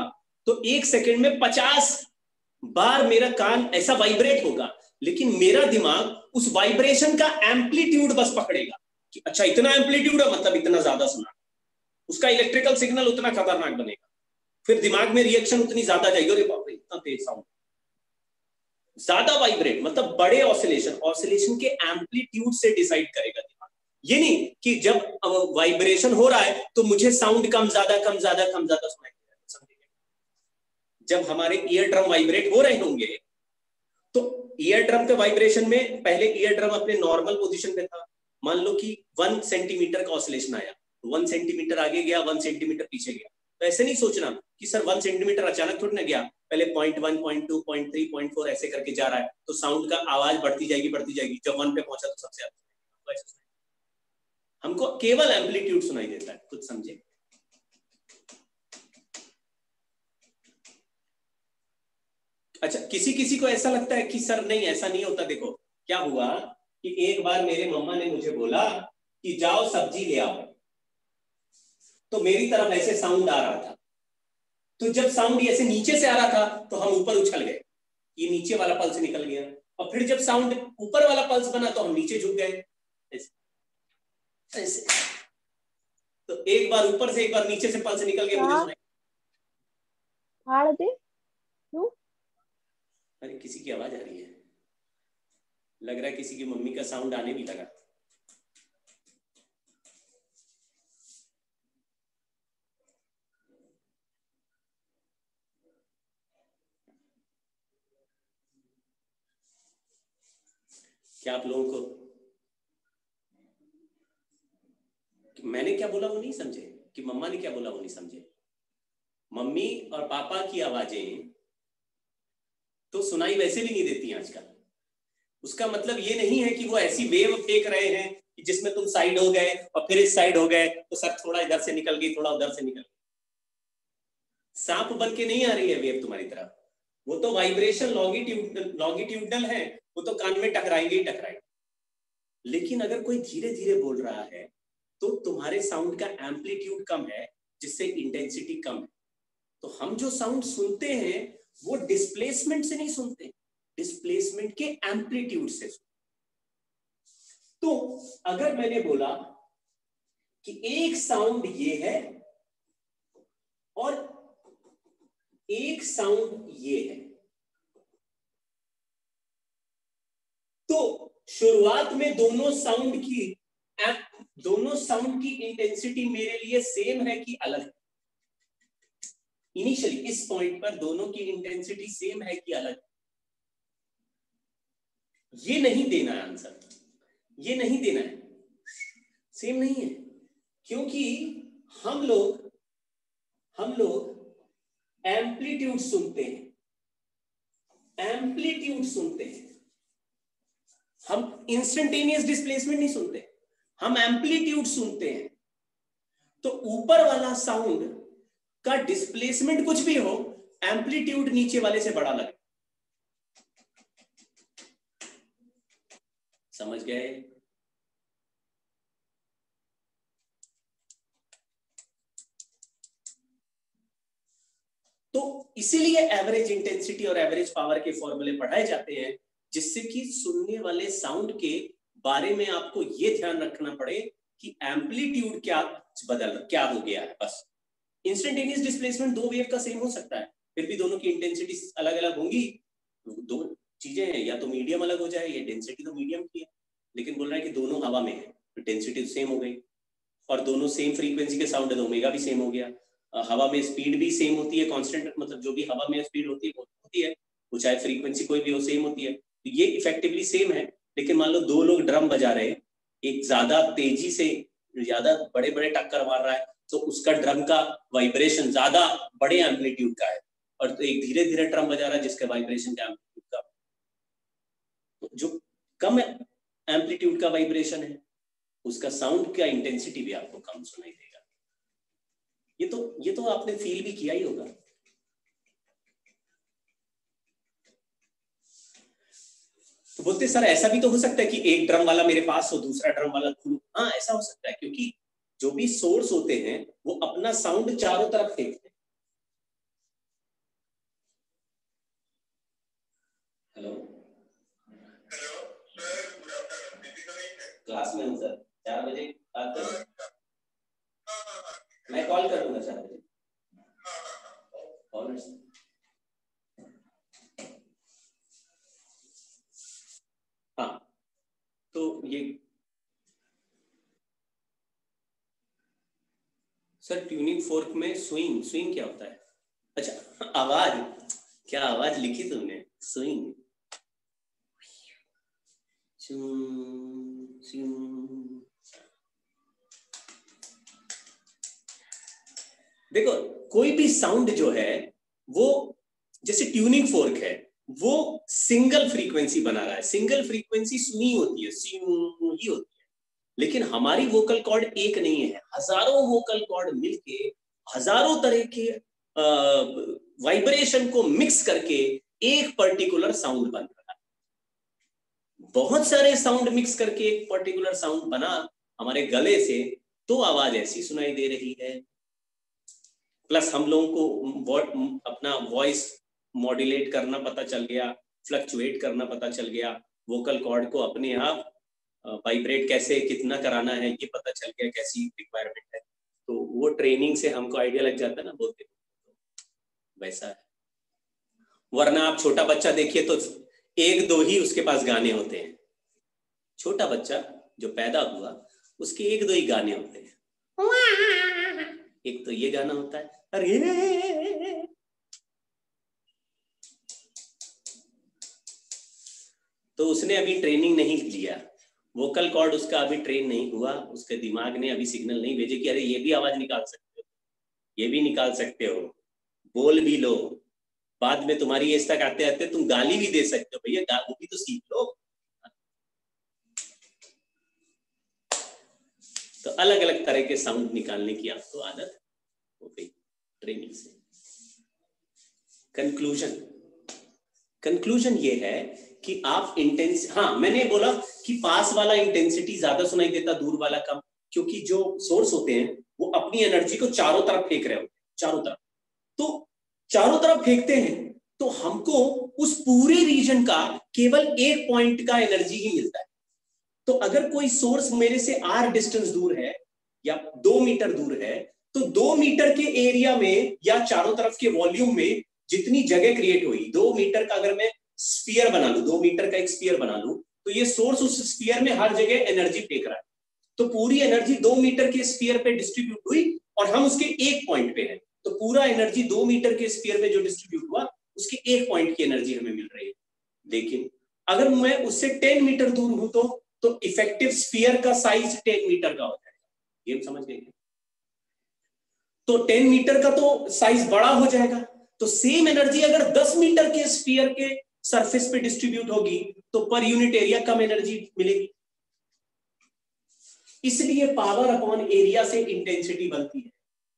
तो 1 सेकंड में 50 बार मेरा कान ऐसा वाइब्रेट होगा, लेकिन मेरा दिमाग उस वाइब्रेशन का एम्पलीट्यूड बस पकड़ेगा कि अच्छा इतना एम्पलीट्यूड है मतलब इतना ज्यादा सुना, उसका इलेक्ट्रिकल सिग्नल उतना खतरनाक बनेगा, फिर दिमाग में रिएक्शन उतनी ज्यादा जाएगी, अरे बाप रे इतना तेज साउंड, ज्यादा वाइब्रेट मतलब बड़े ऑसिलेशन के एम्पलीट्यूड से डिसाइड करेगा दिमाग। ये नहीं कि जब वाइब्रेशन हो रहा है तो मुझे साउंड कम ज्यादा सुनाई दे रहा है। जब हमारे ईयर ड्रम वाइब्रेट हो रहे होंगे तो ईयर ड्रम के वाइब्रेशन में पहले ईयर ड्रम अपने नॉर्मल पोजीशन पे था, मान लो कि 1 सेंटीमीटर का ऑसिलेशन आया, 1 सेंटीमीटर आगे गया, 1 सेंटीमीटर पीछे गया, तो ऐसे नहीं सोचना कि सर 1 सेंटीमीटर अचानक थोड़ी ना गया, पहले 0.1 0.2 0.3 0.4 ऐसे करके जा रहा है, तो साउंड का आवाज बढ़ती जाएगी, जब 1 पे पहुंचा तो सबसे ज्यादा हमको केवल एम्पलीट्यूड सुनाई देता है। कुछ समझे? अच्छा, किसी को ऐसा लगता है कि सर नहीं ऐसा नहीं होता। देखो क्या हुआ कि एक बार मेरे मम्मा ने मुझे बोला कि जाओ सब्जी ले आओ, तो मेरी तरफ ऐसे साउंड आ रहा था, तो जब साउंड ऐसे नीचे से आ रहा था तो हम ऊपर उछल गए, ये नीचे वाला पल्स निकल गया, और फिर जब साउंड ऊपर वाला पल्स बना तो हम नीचे झुक गए ऐसे। तो एक बार ऊपर से एक बार नीचे से पल्स निकल गया, मुझे सुनाई। अरे किसी की आवाज आ रही है, लग रहा है किसी की मम्मी का साउंड आने भी लगा। क्या आप लोगों को मैंने क्या बोला वो नहीं समझे, कि मम्मा ने क्या बोला वो नहीं समझे? मम्मी और पापा की आवाजें तो सुनाई वैसे भी नहीं देती आजकल। उसका मतलब ये नहीं है कि वो ऐसी वेव फेंक रहे हैं कि जिसमें तुम साइड हो गए और फिर इस साइड हो गए तो सर थोड़ा इधर से निकल गई, थोड़ा उधर से निकल गई। सांप बन के नहीं आ रही है वेव तुम्हारी तरफ, वो तो वाइब्रेशन लॉन्गिट्यूडनल है, वो तो कान में टकराएंगे ही टकराएंगे। लेकिन अगर कोई धीरे धीरे बोल रहा है तो तुम्हारे साउंड का एम्पलीट्यूड कम है, जिससे इंटेंसिटी कम है। तो हम जो साउंड सुनते हैं वो डिस्प्लेसमेंट से नहीं सुनते, डिस्प्लेसमेंट के एम्पलीट्यूड से। तो अगर मैंने बोला कि एक साउंड ये है और एक साउंड ये है, तो शुरुआत में दोनों साउंड की इंटेंसिटी मेरे लिए सेम है कि अलग है? इनिशियली इस पॉइंट पर दोनों की इंटेंसिटी सेम है कि अलग? ये नहीं देना है आंसर, ये नहीं देना है, सेम नहीं है, क्योंकि हम लोग एम्पलीट्यूड सुनते हैं, हम इंस्टेंटेनियस डिस्प्लेसमेंट नहीं सुनते, हम एम्पलीट्यूड सुनते हैं। तो ऊपर वाला साउंड का डिस्प्लेसमेंट कुछ भी हो, एम्पलीट्यूड नीचे वाले से बड़ा लगे। समझ गए? तो इसीलिए एवरेज इंटेंसिटी और एवरेज पावर के फॉर्मूले पढ़ाए जाते हैं, जिससे कि सुनने वाले साउंड के बारे में आपको ये ध्यान रखना पड़े कि एम्पलीट्यूड क्या हो गया है। बस इंस्टेंटेनियस डिस्प्लेसमेंट दो वेव का सेम हो सकता है, फिर भी दोनों की इंटेंसिटी अलग अलग होंगी। दो चीजें हैं, या तो मीडियम अलग हो जाए, या डेंसिटी तो मीडियम की है, लेकिन बोल रहा है कि दोनों हवा में है तो डेंसिटी सेम हो गई, और दोनों सेम फ्रीक्वेंसी के साउंड है तो ओमेगा भी सेम हो गया। हवा में स्पीड भी सेम होती है, कांस्टेंट, मतलब जो भी हवा में स्पीड होती है वो होती है, वो चाहे फ्रीक्वेंसी कोई भी हो सेम होती है, तो ये इफेक्टिवली सेम है। लेकिन मान लो दो लोग ड्रम बजा रहे हैं, एक ज्यादा तेजी से ज्यादा बड़े बड़े टक्कर मार रहा है तो उसका ड्रम का वाइब्रेशन ज्यादा बड़े एम्पलीट्यूड का है, और तो एक धीरे धीरे ड्रम बजा रहा है जिसका वाइब्रेशन का एम्पलीट्यूड का, तो जो कम एम्पलीट्यूड का वाइब्रेशन है उसका साउंड का इंटेंसिटी भी आपको कम सुनाई देगा। ये तो आपने फील भी किया ही होगा। तो बोलते सर ऐसा भी तो हो सकता है कि एक ड्रम वाला मेरे पास हो, दूसरा ड्रम वाला दूर। हाँ ऐसा हो सकता है, क्योंकि जो भी सोर्स होते हैं वो अपना साउंड चारों तरफ फेंकते हैं। हेलो क्लास में हूँ सर, 4 बजे बात करूँ? मैं कॉल करूंगा 4 बजे। हाँ तो ये सर ट्यूनिंग फोर्क में स्विंग क्या होता है? अच्छा आवाज, क्या आवाज लिखी तुमने? स्विंग, देखो कोई भी साउंड जो है वो जैसे ट्यूनिंग फोर्क है वो सिंगल फ्रीक्वेंसी बना रहा है, सिंगल फ्रीक्वेंसी स्विंग होती है, ही होती है। लेकिन हमारी वोकल कॉर्ड एक नहीं है, हजारों वोकल कॉर्ड मिलके हजारों तरह के वाइब्रेशन को मिक्स करके एक पर्टिकुलर साउंड बन रहा है। बहुत सारे साउंड मिक्स करके एक पर्टिकुलर साउंड बना हमारे गले से, तो आवाज ऐसी सुनाई दे रही है। प्लस हम लोगों को अपना वॉइस मॉड्यूलेट करना पता चल गया, फ्लक्चुएट करना पता चल गया, वोकल कॉर्ड को अपने आप वाइब्रेट कैसे कितना कराना है ये पता चल गया, कैसी रिक्वायरमेंट है, तो वो ट्रेनिंग से हमको आइडिया लग जाता है ना, बोलते वैसा है। वरना आप छोटा बच्चा देखिए तो एक दो ही उसके पास गाने होते हैं। छोटा बच्चा जो पैदा हुआ उसके एक दो ही गाने होते हैं, एक तो ये गाना होता है अरे, तो उसने अभी ट्रेनिंग नहीं लिया, वोकल कॉर्ड उसका अभी ट्रेन नहीं हुआ, उसके दिमाग ने अभी सिग्नल नहीं भेजे कि अरे ये भी आवाज निकाल सकते हो, ये भी निकाल सकते हो, बोल भी लो, बाद में तुम्हारी एज तक आते आते तुम गाली भी दे सकते हो, भैया वो भी तो सीख लो। तो अलग अलग तरह के साउंड निकालने की आपको आदत हो गई ट्रेनिंग से। कंक्लूजन ये है कि आप हाँ मैंने बोला कि पास वाला इंटेंसिटी ज्यादा सुनाई देता, दूर वाला कम, क्योंकि जो सोर्स होते हैं वो अपनी एनर्जी को चारों तरफ फेंक रहे होते हैं, चारों तरफ, तो चारों तरफ फेंकते हैं तो हमको उस पूरे रीजन का केवल एक पॉइंट का एनर्जी ही मिलता है। तो अगर कोई सोर्स मेरे से r डिस्टेंस दूर है या 2 मीटर दूर है, तो 2 मीटर के एरिया में या चारों तरफ के वॉल्यूम में जितनी जगह क्रिएट हुई, 2 मीटर का अगर मैं स्फीयर बना लूं, 2 मीटर का एक स्फीयर बना लूं, तो ये सोर्स उस स्फीयर में हर जगह एनर्जी फेंक रहा है, तो पूरी एनर्जी 2 मीटर के स्फीयर पे डिस्ट्रीब्यूट हुई और हम उसके एक पॉइंट पे हैं, तो पूरा एनर्जी 2 मीटर के स्फीयर में जो डिस्ट्रीब्यूट हुआ उसके एक पॉइंट की एनर्जी हमें मिल रही है। लेकिन अगर मैं उससे 10 मीटर दूर हूं तो इफेक्टिव स्फीयर का साइज 10 मीटर का हो जाएगा, ये हम समझ गए। तो 10 मीटर का तो साइज बड़ा हो जाएगा, तो सेम एनर्जी अगर 10 मीटर के स्फीयर के सरफेस पे डिस्ट्रीब्यूट होगी तो पर यूनिट एरिया कम एनर्जी मिलेगी। इसलिए पावर अपॉन एरिया से इंटेंसिटी बनती है।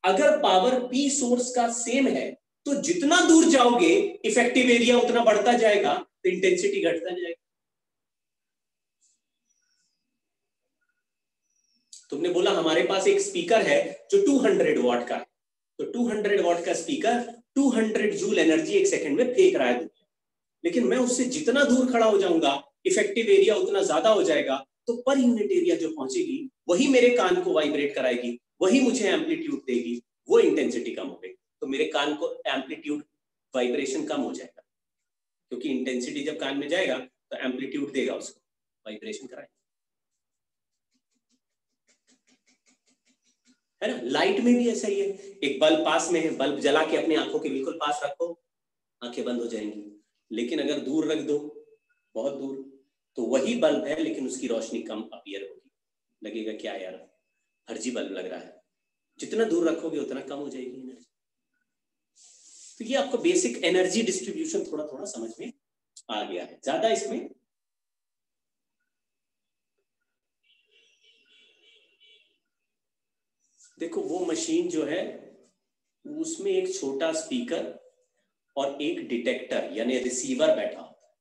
अगर पावर पी सोर्स का सेम है तो जितना दूर जाओगे इफेक्टिव एरिया उतना बढ़ता जाएगा, तो इंटेंसिटी घटता जाएगा। तुमने बोला हमारे पास एक स्पीकर है जो 200 वॉट का है, तो 200 वॉट का स्पीकर 200 जूल एनर्जी एक सेकंड में फेंक रहा है। लेकिन मैं उससे जितना दूर खड़ा हो जाऊंगा इफेक्टिव एरिया उतना ज्यादा हो जाएगा, तो पर यूनिट एरिया जो पहुंचेगी वही मेरे कान को वाइब्रेट कराएगी, वही मुझे एम्पलीट्यूड देगी, वो इंटेंसिटी कम हो गई, तो मेरे कान को एम्पलीट्यूड वाइब्रेशन कम हो जाएगा, क्योंकि इंटेंसिटी जब कान में जाएगा तो एम्पलीट्यूड देगा, उसको वाइब्रेशन कराएगा, है ना। लाइट में भी ऐसा ही है, एक बल्ब पास में है, बल्ब जला के अपनी आंखों के बिल्कुल पास रखो, आंखें बंद हो जाएंगी, लेकिन अगर दूर रख दो, बहुत दूर, तो वही बल्ब है लेकिन उसकी रोशनी कम अपीयर होगी, लगेगा क्या यार फर्जी बल्ब लग रहा है, जितना दूर रखोगे उतना कम हो जाएगी एनर्जी। तो ये आपको बेसिक एनर्जी डिस्ट्रीब्यूशन थोड़ा थोड़ा समझ में आ गया है, ज्यादा इसमें देखो वो मशीन जो है उसमें एक छोटा स्पीकर और एक डिटेक्टर यानी रिसीवर बैठा होता है,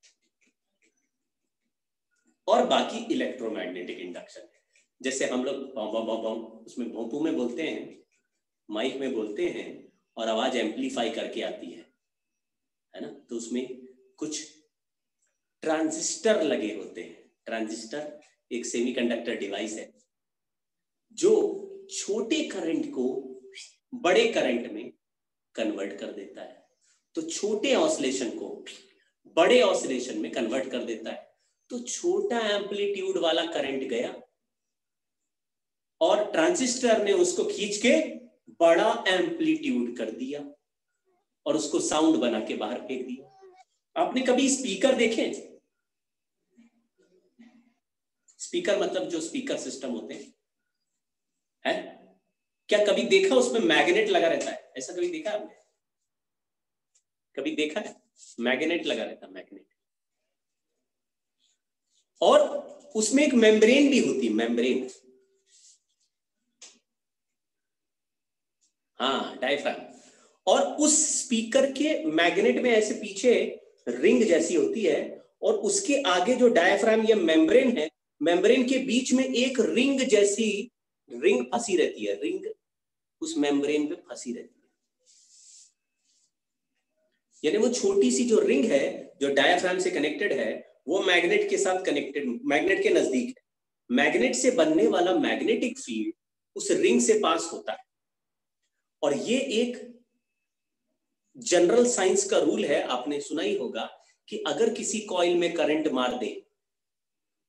और बाकी इलेक्ट्रोमैग्नेटिक इंडक्शन, जैसे हम लोग उसमें भोंपू में बोलते हैं, माइक में बोलते हैं, और आवाज एम्पलीफाई करके आती है ना, तो उसमें कुछ ट्रांजिस्टर लगे होते हैं। ट्रांजिस्टर एक सेमीकंडक्टर डिवाइस है जो छोटे करंट को बड़े करंट में कन्वर्ट कर देता है, तो छोटे ऑसिलेशन को बड़े ऑसिलेशन में कन्वर्ट कर देता है, तो छोटा एम्पलीट्यूड वाला करंट गया और ट्रांजिस्टर ने उसको खींच के बड़ा एम्पलीट्यूड कर दिया और उसको साउंड बना के बाहर फेंक दिया। आपने कभी स्पीकर देखे? स्पीकर मतलब जो स्पीकर सिस्टम होते हैं, है क्या कभी देखा उसमें मैग्नेट लगा रहता है? ऐसा कभी देखा आपने? कभी देखा है मैग्नेट लगा रहता है? मैग्नेट, और उसमें एक मेम्ब्रेन भी होती है, मेम्ब्रेन, हाँ डायफ्राम, और उस स्पीकर के मैग्नेट में ऐसे पीछे रिंग जैसी होती है, और उसके आगे जो डायफ्राम या मेम्ब्रेन है, मेम्ब्रेन के बीच में एक रिंग जैसी रिंग फंसी रहती है, रिंग उस मेम्ब्रेन पे फंसी रहती है, यानी वो छोटी सी जो रिंग है जो डायफ्राम से कनेक्टेड है वो मैग्नेट के साथ कनेक्टेड, मैग्नेट के नजदीक है, मैग्नेट से बनने वाला मैग्नेटिक फील्ड उस रिंग से पास होता है, और ये एक जनरल साइंस का रूल है, आपने सुना ही होगा कि अगर किसी कॉइल में करंट मार दे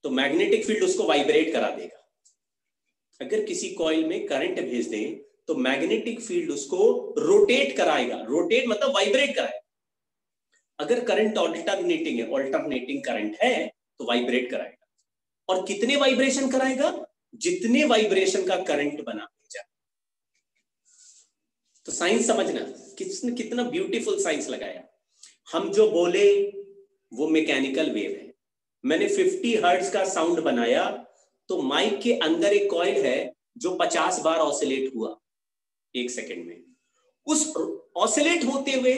तो मैग्नेटिक फील्ड उसको वाइब्रेट करा देगा, अगर किसी कॉइल में करंट भेज दें तो मैग्नेटिक फील्ड उसको रोटेट कराएगा, रोटेट मतलब वाइब्रेट कराएगा, अगर करंट ऑल्टरनेटिंग करंट है तो वाइब्रेट कराएगा, और कितने वाइब्रेशन कराएगा? जितने वाइब्रेशन का करंट बना भेजा। तो साइंस समझना किसने कितना ब्यूटीफुल साइंस लगाया। हम जो बोले वो मैकेनिकल वेव है, मैंने 50 हर्ट्ज का साउंड बनाया तो माइक के अंदर एक कॉइल है जो 50 बार ऑसिलेट हुआ एक सेकंड में, उस ऑसिलेट होते हुए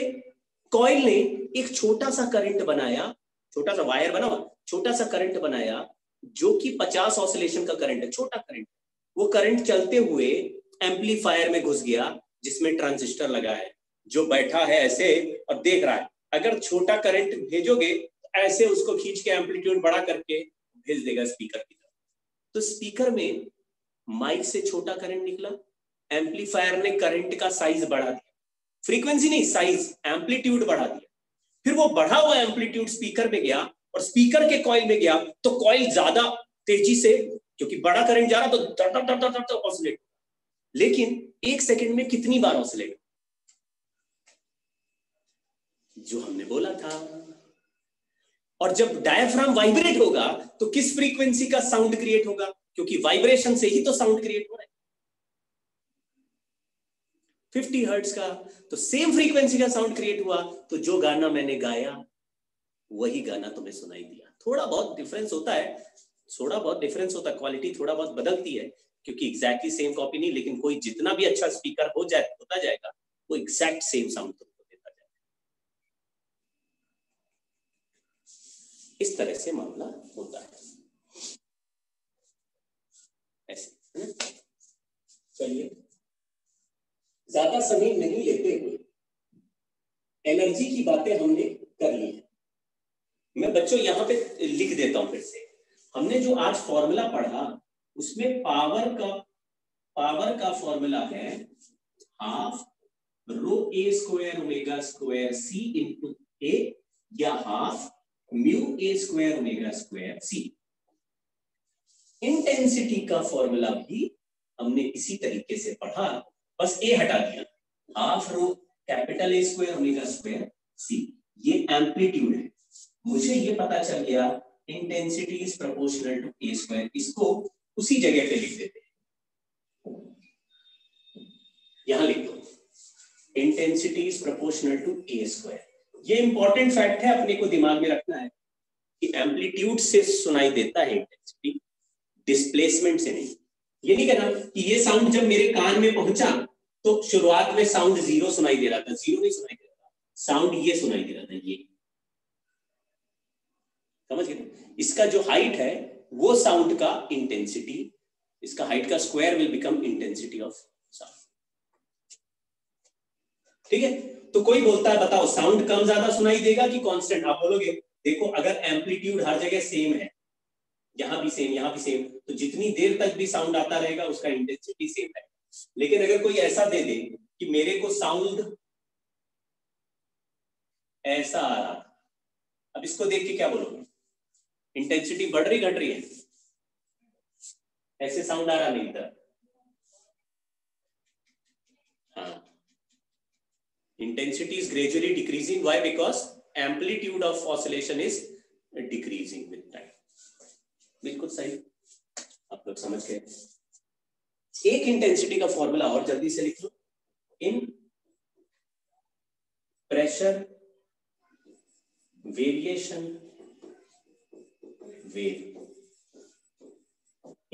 कॉइल ने एक छोटा सा करंट बनाया, छोटा सा वायर बना, छोटा सा करंट बनाया जो कि 50 ऑसिलेशन का करंट है, छोटा करंट, वो करंट चलते हुए एम्पलीफायर में घुस गया जिसमें ट्रांजिस्टर लगा है, जो बैठा है ऐसे और देख रहा है, अगर छोटा करंट भेजोगे ऐसे उसको खींच के एम्पलीट्यूड बड़ा करके भेज देगा स्पीकर की तरफ, तो स्पीकर में माइक से छोटा करंट निकला, एम्पलीफायर ने करंट का साइज बढ़ा दिया, फ्रीक्वेंसी नहीं साइज, एम्पलीट्यूड बढ़ा दिया, फिर वो बढ़ा हुआ एम्पलीट्यूड स्पीकर में गया और स्पीकर के कॉइल में गया, तो कॉइल ज्यादा तेजी से, क्योंकि बड़ा करंट जा रहा तो दर दर दर दर दर ऑसिलेट, लेकिन एक सेकंड में कितनी बार ऑसिलेट? जो हमने बोला था। और जब डायफ्राम वाइब्रेट होगा तो किस फ्रीक्वेंसी का साउंड क्रिएट होगा? क्योंकि वाइब्रेशन से ही तो साउंड क्रिएट हो रहा है, 50 हर्ट्ज का, तो सेम फ्रीक्वेंसी का साउंड क्रिएट हुआ, तो जो गाना मैंने गाया वही गाना तुम्हें सुनाई दिया। थोड़ा बहुत डिफरेंस होता है, थोड़ा बहुत डिफरेंस होता है, क्वालिटी थोड़ा बहुत बदलती है, क्योंकि एग्जैक्टली सेम कॉपी नहीं, लेकिन कोई जितना भी अच्छा स्पीकर होता जाएगा वो एग्जैक्ट सेम साउंड तुमको देता जाएगा। इस तरह से मामला होता है, ऐसे है ना। चलिए ज्यादा समय नहीं लेते हुए एनर्जी की बातें हमने कर ली है, बच्चों यहाँ पे लिख देता हूं फिर से, हमने जो आज फॉर्मूला पढ़ा उसमें पावर का फॉर्मूला है हाफ रो ए स्क्वायर ओमेगा स्क्वायर सी इंटू ए या half mu A square omega square C. Intensity का फॉर्मूला भी हमने इसी तरीके से पढ़ा, बस ए हटा दिया, half rho capital A square omega square C. ये एम्पलीट्यूड है, मुझे ये पता चल गया intensity is proportional to A square, इसको उसी जगह पे लिख देते हैं, यहां लिख दो intensity is proportional to A square. ये इंपॉर्टेंट फैक्ट है, अपने को दिमाग में रखना है कि एम्पलीट्यूड से सुनाई देता है इंटेंसिटी, डिस्प्लेसमेंट से नहीं। ये नहीं कहना कि ये साउंड जब मेरे कान में पहुंचा तो शुरुआत में साउंड जीरो सुनाई दे रहा था, जीरो नहीं सुनाई दे रहा था, साउंड ये सुनाई दे रहा था, ये समझ गए। इसका जो हाइट है वो साउंड का इंटेंसिटी, इसका हाइट का square will become intensity of sound, ठीक है। तो कोई बोलता है बताओ साउंड कम ज्यादा सुनाई देगा कि कांस्टेंट, आप बोलोगे देखो अगर एम्पलीट्यूड हर जगह सेम है, यहां भी सेम यहां भी सेम, तो जितनी देर तक भी साउंड आता रहेगा उसका इंटेंसिटी सेम है। लेकिन अगर कोई ऐसा दे दे कि मेरे को साउंड ऐसा आ रहा, अब इसको देख के क्या बोलोगे, इंटेंसिटी बढ़ रही घट रही है, ऐसे साउंड आ रहा नहीं था, हाँ, intensity is gradually decreasing. Why? Because amplitude of oscillation is decreasing with time. बिल्कुल सही, आप लोग समझ गए। एक इंटेंसिटी का फॉर्मूला और जल्दी से लिख लो, in pressure variation wave,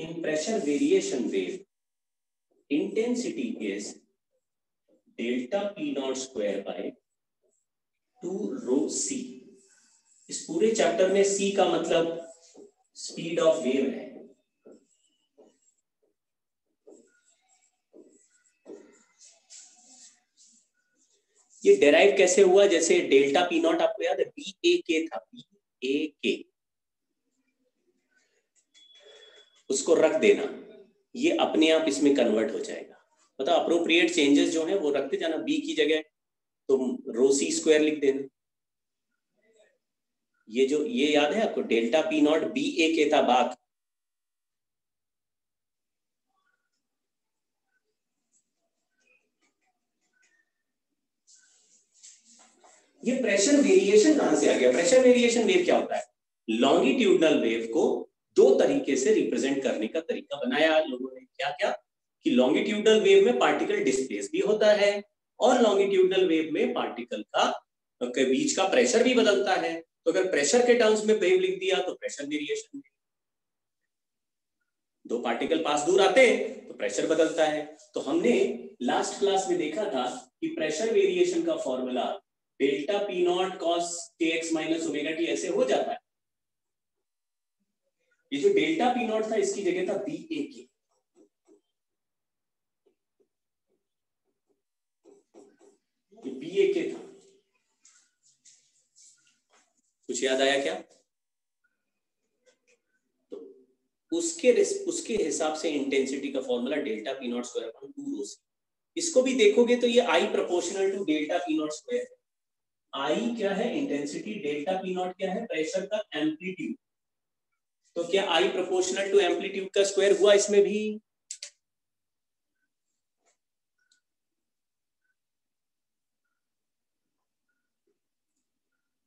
in pressure variation wave intensity is delta P not square by 2 rho C. इस पूरे चैप्टर में सी का मतलब स्पीड ऑफ वेव है, ये डेराइव कैसे हुआ, जैसे डेल्टा पी नॉट आपको याद है बी ए के था, बी ए के, उसको रख देना, ये अपने आप इसमें कन्वर्ट हो जाएगा। मतलब अप्रोप्रिएट चेंजेस जो हैं वो रखते जाना, बी की जगह तुम रो सी स्क्वायर लिख देना। ये जो ये याद है आपको डेल्टा पी नॉट बी ए के था बाग, ये प्रेशर वेरिएशन कहां से आ गया। प्रेशर वेरिएशन वेव क्या होता है, लॉन्गिट्यूडनल वेव को दो तरीके से रिप्रेजेंट करने का तरीका बनाया लोगों ने। क्या क्या कि लॉन्गिट्यूडनल वेव में पार्टिकल डिस्प्लेस भी होता है और लॉन्गिट्यूडनल वेव में पार्टिकल के बीच का प्रेशर भी बदलता है। तो अगर प्रेशर के टर्म्स में वेव लिख दिया तो प्रेशर वेरिएशन, दो पार्टिकल पास दूर आते हैं तो प्रेशर बदलता है। तो हमने लास्ट क्लास में देखा था कि प्रेशर वेरिएशन का formula delta P not cos के एक्स माइनस ओमेगा टी ऐसे हो जाता है। ये जो डेल्टा पी नॉट था इसकी जगह था बी ए के, बी ए के था। कुछ याद आया क्या? तो उसके हिसाब से इंटेंसिटी का formula delta P not square upon 2 rho C. इसको भी देखोगे तो ये I proportional to delta P not square. I क्या है इंटेंसिटी, डेल्टा पी नॉट क्या है प्रेशर का एम्पलीट्यूड। तो क्या आई प्रोपोर्शनल टू एम्पलीट्यूड का स्क्वायर हुआ इसमें भी?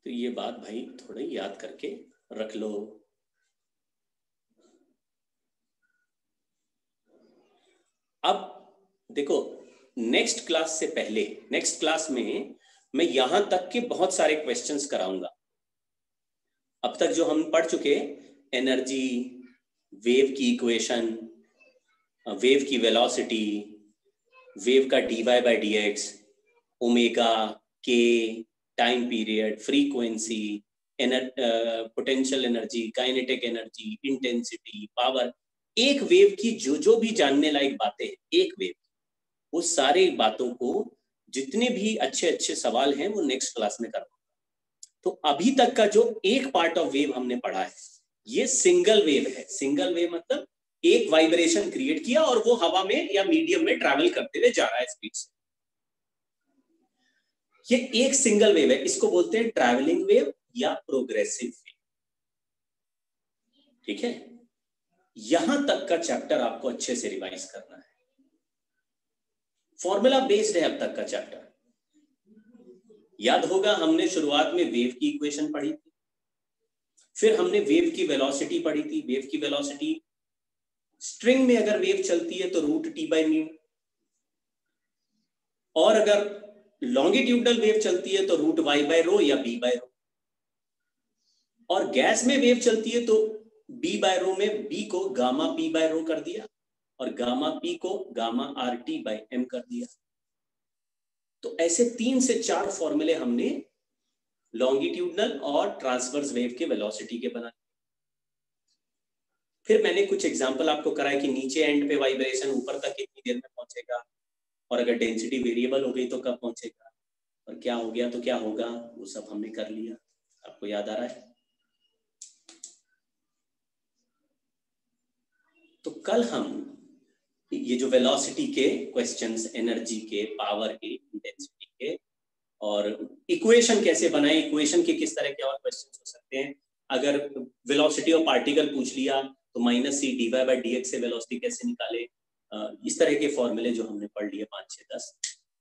तो ये बात भाई थोड़ा याद करके रख लो। अब देखो नेक्स्ट क्लास से पहले, नेक्स्ट क्लास में मैं यहां तक के बहुत सारे क्वेश्चंस कराऊंगा। अब तक जो हम पढ़ चुके एनर्जी, वेव की इक्वेशन, वेव की वेलोसिटी, वेव का dy बाय dx, ओमेगा, के, time period, frequency, potential energy, kinetic energy, intensity, power, एक वेव की जो भी जानने लायक बातें एक वेव, वो सारे बातों को जितने भी अच्छे अच्छे सवाल हैं वो नेक्स्ट क्लास में करूंगा। तो अभी तक का जो एक पार्ट ऑफ वेव हमने पढ़ा है ये सिंगल वेव है। सिंगल वेव मतलब एक वाइब्रेशन क्रिएट किया और वो हवा में या मीडियम में ट्रैवल करते हुए जा रहा है स्पीड से। ये एक सिंगल वेव है, इसको बोलते हैं ट्रैवलिंग वेव या प्रोग्रेसिव वेव। ठीक है, यहां तक का चैप्टर आपको अच्छे से रिवाइज करना है। फॉर्मूला बेस्ड है अब तक का चैप्टर। याद होगा हमने शुरुआत में वेव की इक्वेशन पढ़ी थी, फिर हमने वेव की वेलोसिटी पढ़ी थी। वेव की वेलोसिटी स्ट्रिंग में अगर वेव चलती है तो √T/μ, और अगर लॉन्गिट्यूडनल वेव चलती है तो √Y/ρ या B/ρ, और गैस में वेव चलती है तो B/ρ में B को गामा P/ρ कर दिया और गामा P को गामा RT/m कर दिया। तो ऐसे 3 से 4 फॉर्मूले हमने लॉन्गिट्यूडनल और ट्रांसवर्स वेव के वेलोसिटी के बनाए। फिर मैंने कुछ एग्जांपल आपको कराया कि नीचे एंड पे वाइब्रेशन ऊपर तक कितनी देर में पहुंचेगा, और अगर डेंसिटी वेरिएबल हो गई तो कब पहुंचेगा, और क्या हो गया तो क्या होगा, वो सब हमने कर लिया। आपको याद आ रहा है? तो कल हम ये जो वेलोसिटी के क्वेश्चंस, एनर्जी के, पावर के, इंटेंसिटी के, और इक्वेशन कैसे बनाए, इक्वेशन के किस तरह के और क्वेश्चंस हो सकते हैं। अगर वेलोसिटी ऑफ पार्टिकल पूछ लिया तो -c/dx से वेलोसिटी कैसे निकाले, इस तरह के फॉर्मूले जो हमने पढ़ लिए 5, 6, 10,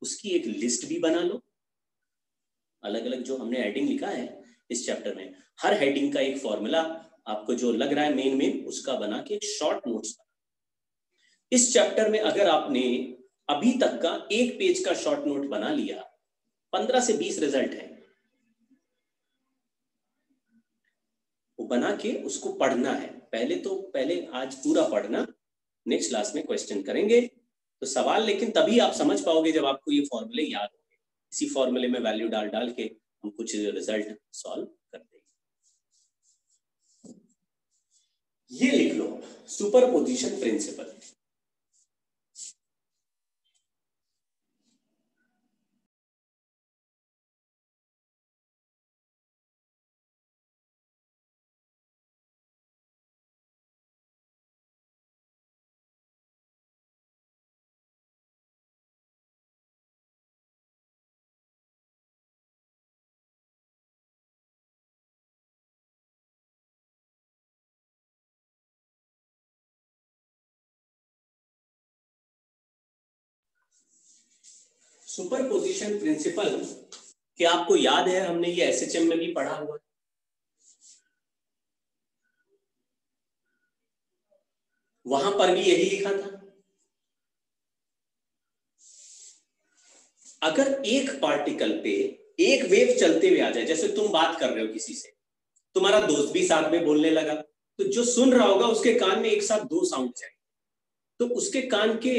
उसकी एक लिस्ट भी बना लो। अलग अलग जो हमने हेडिंग लिखा है इस चैप्टर में, हर हेडिंग का एक फॉर्मूला आपको जो लग रहा है मेन उसका बना के एक शॉर्ट नोट्स। इस चैप्टर में अगर आपने अभी तक का एक पेज का शॉर्ट नोट बना लिया, 15 से 20 रिजल्ट है, वो बना के उसको पढ़ना है। पहले आज पूरा पढ़ना, नेक्स्ट क्लास में क्वेश्चन करेंगे तो सवाल, लेकिन तभी आप समझ पाओगे जब आपको ये फॉर्मूले याद होंगे। इसी फॉर्मूले में वैल्यू डाल के हम कुछ रिजल्ट सॉल्व करते हैं। ये लिख लो, सुपरपोजिशन प्रिंसिपल। सुपरपोजिशन प्रिंसिपल क्या आपको याद है? हमने ये एसएचएम में भी पढ़ा हुआ है। वहां पर भी यही लिखा था। अगर एक पार्टिकल पे एक वेव चलते हुए आ जाए, जैसे तुम बात कर रहे हो किसी से, तुम्हारा दोस्त भी साथ में बोलने लगा, तो जो सुन रहा होगा उसके कान में एक साथ 2 साउंड जाएंगे, तो उसके कान के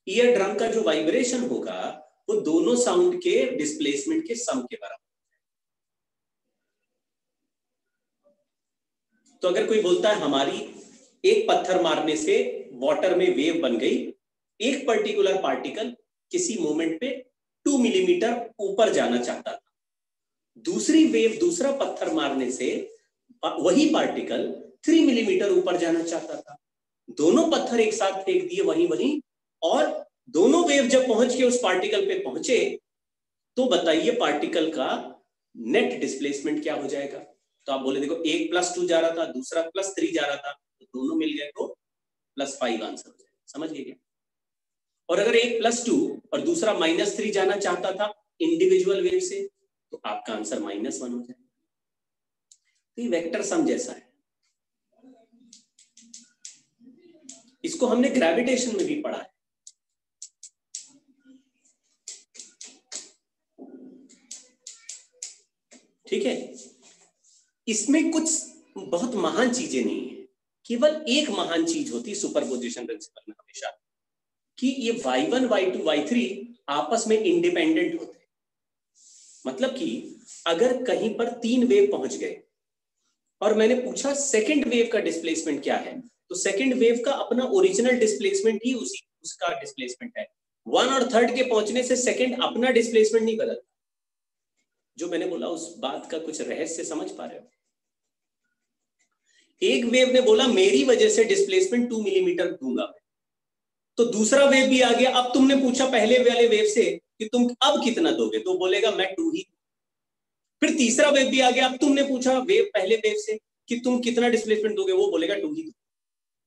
ईयर ड्रम का जो वाइब्रेशन होगा वो दोनों साउंड के डिस्प्लेसमेंट के सम के बराबर। तो अगर कोई बोलता है हमारी एक पत्थर मारने से वाटर में वेव बन गई, एक पर्टिकुलर पार्टिकल किसी मोमेंट पे 2 मिलीमीटर ऊपर जाना चाहता था, दूसरी वेव दूसरा पत्थर मारने से वही पार्टिकल 3 मिलीमीटर ऊपर जाना चाहता था। दोनों पत्थर एक साथ फेंक दिए वहीं, और दोनों वेव जब पहुंच के उस पार्टिकल पे पहुंचे तो बताइए पार्टिकल का नेट डिस्प्लेसमेंट क्या हो जाएगा। तो आप बोले देखो, एक +2 जा रहा था, दूसरा +3 जा रहा था, तो दोनों मिल गए तो +5 आंसर हो जाएगा। समझ गए क्या? और अगर एक +2 और दूसरा -3 जाना चाहता था इंडिविजुअल वेव से, तो आपका आंसर -1 हो जाएगा। तो ये वेक्टर सम जैसा है। इसको हमने ग्रेविटेशन में भी पढ़ा है। ठीक है, इसमें कुछ बहुत महान चीजें नहीं है, केवल एक महान चीज होती है सुपरपोजिशन प्रिंसिपल में हमेशा, कि ये y1, y2, y3 आपस में इंडिपेंडेंट होते हैं। मतलब कि अगर कहीं पर 3 वेव पहुंच गए और मैंने पूछा सेकंड वेव का डिस्प्लेसमेंट क्या है, तो सेकंड वेव का अपना ओरिजिनल डिस्प्लेसमेंट ही उसका डिस्प्लेसमेंट है। 1 और 3rd के पहुंचने से सेकंड अपना डिस्प्लेसमेंट नहीं बदलता। जो मैंने बोला उस बात का कुछ रहस्य समझ पा रहे हो? एक वेव ने बोला मेरी वजह से डिस्प्लेसमेंट 2 मिलीमीटर दूंगा, तो दूसरा वेव भी आ गया। अब तुमने पूछा पहले वाले वेव से कि तुम अब कितना दोगे, तो बोलेगा मैं 2 ही। फिर तीसरा वेव भी आ गया, अब तुमने पूछा वेव पहले वेव से कि तुम कितना डिस्प्लेसमेंट दोगे, वो बोलेगा 2 ही।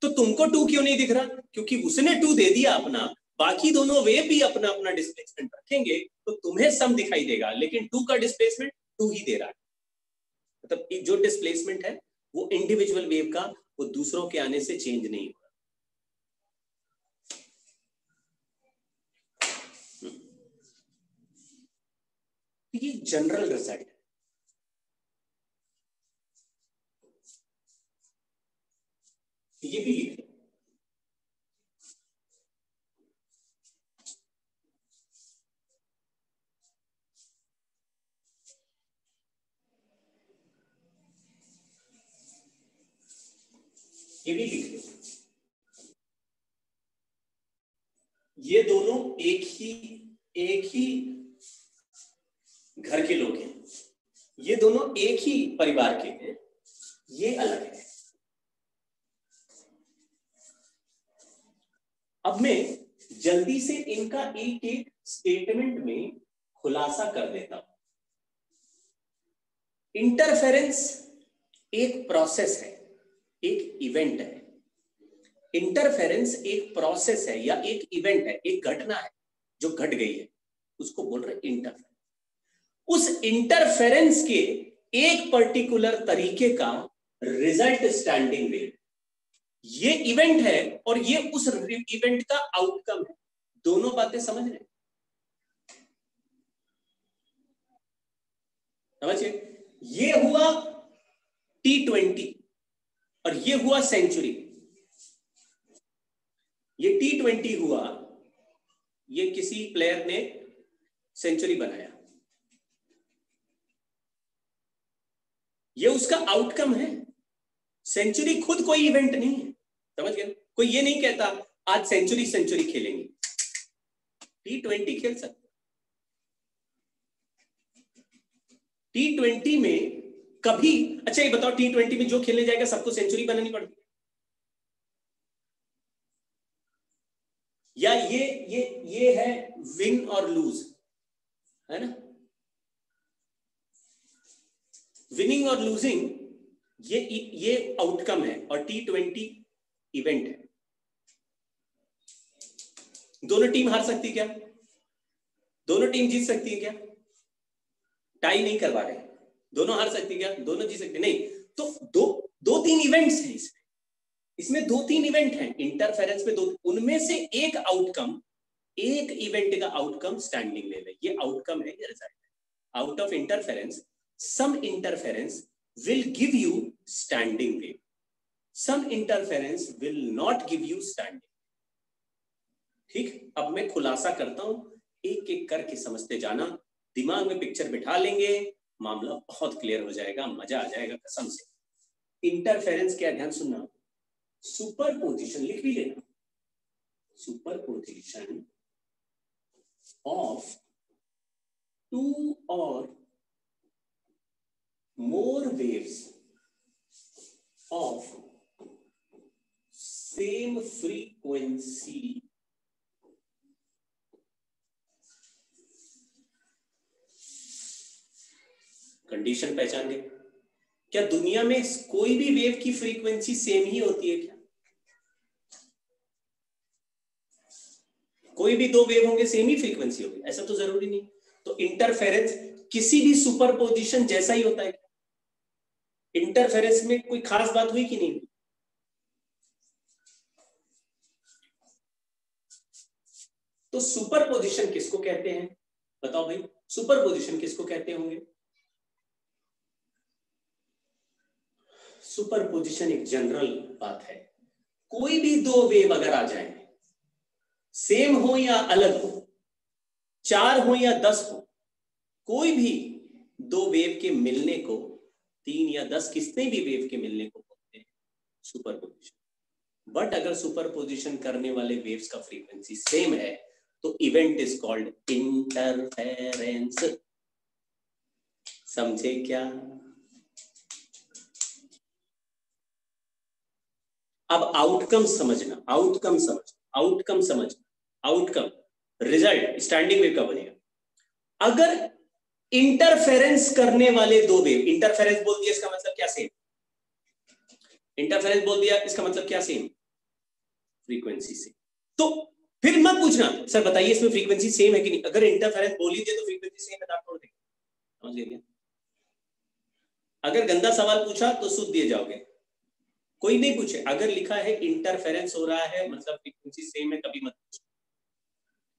तो तुमको 2 क्यों नहीं दिख रहा? क्योंकि उसने 2 दे दिया अपना, बाकी दोनों वेव भी अपना अपना डिस्प्लेसमेंट रखेंगे तो तुम्हें सम दिखाई देगा, लेकिन 2 का डिस्प्लेसमेंट 2 ही दे रहा है। मतलब जो डिस्प्लेसमेंट है वो इंडिविजुअल वेव का, वो दूसरों के आने से चेंज नहीं होगा। ये जनरल रिजल्ट है। ये भी लिख लो। ये भी लिख लो। ये दोनों एक ही घर के लोग हैं, ये दोनों एक ही परिवार के हैं, ये अलग है। अब मैं जल्दी से इनका एक एक स्टेटमेंट में खुलासा कर देता हूं। इंटरफेरेंस एक प्रोसेस है, एक इवेंट है। इंटरफेरेंस एक प्रोसेस है या एक इवेंट है, एक घटना है जो घट गई है, उसको बोल रहे इंटरफेरेंस। उस इंटरफेरेंस के एक पर्टिकुलर तरीके का रिजल्ट स्टैंडिंग वेव, ये इवेंट है और ये उस इवेंट का आउटकम है। दोनों बातें समझ रहे? समझिए, ये हुआ T20 और ये हुआ सेंचुरी। ये T20 हुआ, ये किसी प्लेयर ने सेंचुरी बनाया, ये उसका आउटकम है। सेंचुरी खुद कोई इवेंट नहीं है, समझ गए? कोई ये नहीं कहता आज सेंचुरी खेलेंगे। T20 खेल सकते। T20 में कभी, अच्छा ये बताओ, T20 में जो खेलने जाएगा सबको सेंचुरी बनानी पड़ती है? या ये है विन और लूज, है ना? विनिंग और लूजिंग ये आउटकम है और T20 इवेंट है। दोनों टीम हार सकती है क्या? दोनों टीम जीत सकती है क्या? टाई नहीं करवा रहे, दोनों हार सकती है क्या? दोनों जीत सकती नहीं। तो दो तीन इवेंट्स हैं इसमें 2-3 इवेंट हैं इंटरफेरेंस में, उनमें से एक आउटकम, एक इवेंट का आउटकम स्टैंडिंग वेव है। ये आउटकम है, ये रिजल्ट है। Out of interference some interference will give you standing wave, some interference will not give you standing। ठीक, अब मैं खुलासा करता हूं, एक एक करके समझते जाना, दिमाग में पिक्चर बिठा लेंगे, मामला बहुत क्लियर हो जाएगा, मजा आ जाएगा कसम से। इंटरफेरेंस क्या, ध्यान सुनना, सुपरपोजिशन लिख भी लेना, सुपरपोजिशन ऑफ 2 और more waves of same frequency condition पहचान गए? क्या दुनिया में कोई भी वेव की फ्रीक्वेंसी सेम ही होती है क्या? कोई भी 2 वेव होंगे सेम ही फ्रीक्वेंसी होगी, ऐसा तो जरूरी नहीं। तो इंटरफेरेंस किसी भी सुपरपोजिशन जैसा ही होता है। इंटरफेरेंस में कोई खास बात हुई कि नहीं? तो सुपरपोजिशन किसको कहते हैं बताओ भाई? सुपरपोजिशन किसको कहते होंगे? सुपरपोजिशन एक जनरल बात है। कोई भी 2 वेव अगर आ जाए, सेम हो या अलग हो, 4 हो या 10 हो, कोई भी 2 वेव के मिलने को, 3 या 10 कितने भी वेव के मिलने को बोलते हैं सुपरपोजिशन। बट अगर सुपरपोजिशन करने वाले वेव्स का फ्रीक्वेंसी सेम है तो इवेंट इज कॉल्ड इंटरफेरेंस। समझे क्या? अब आउटकम समझना, आउटकम समझना, आउटकम समझना, आउटकम रिजल्ट स्टैंडिंग वेव का बनेगा। अगर इंटरफेरेंस करने वाले दो वेव, इंटरफेरेंस बोल दिया इसका मतलब क्या सेम, इंटरफेरेंस बोल दिया इसका मतलब क्या सेम, फ्रीक्वेंसी से। तो फिर मत पूछना सर बताइए इसमें फ्रीक्वेंसी सेम है कि नहीं, अगर इंटरफेरेंस बोल ही दिया तो फ्रीक्वेंसी सेम है, तो आप छोड़ देंगे। समझ गए? अगर गंदा सवाल पूछा तो सूद दिए जाओगे, कोई नहीं पूछे। अगर लिखा है इंटरफेरेंस हो रहा है मतलब फ्रीक्वेंसी सेम है, कभी मत पूछो।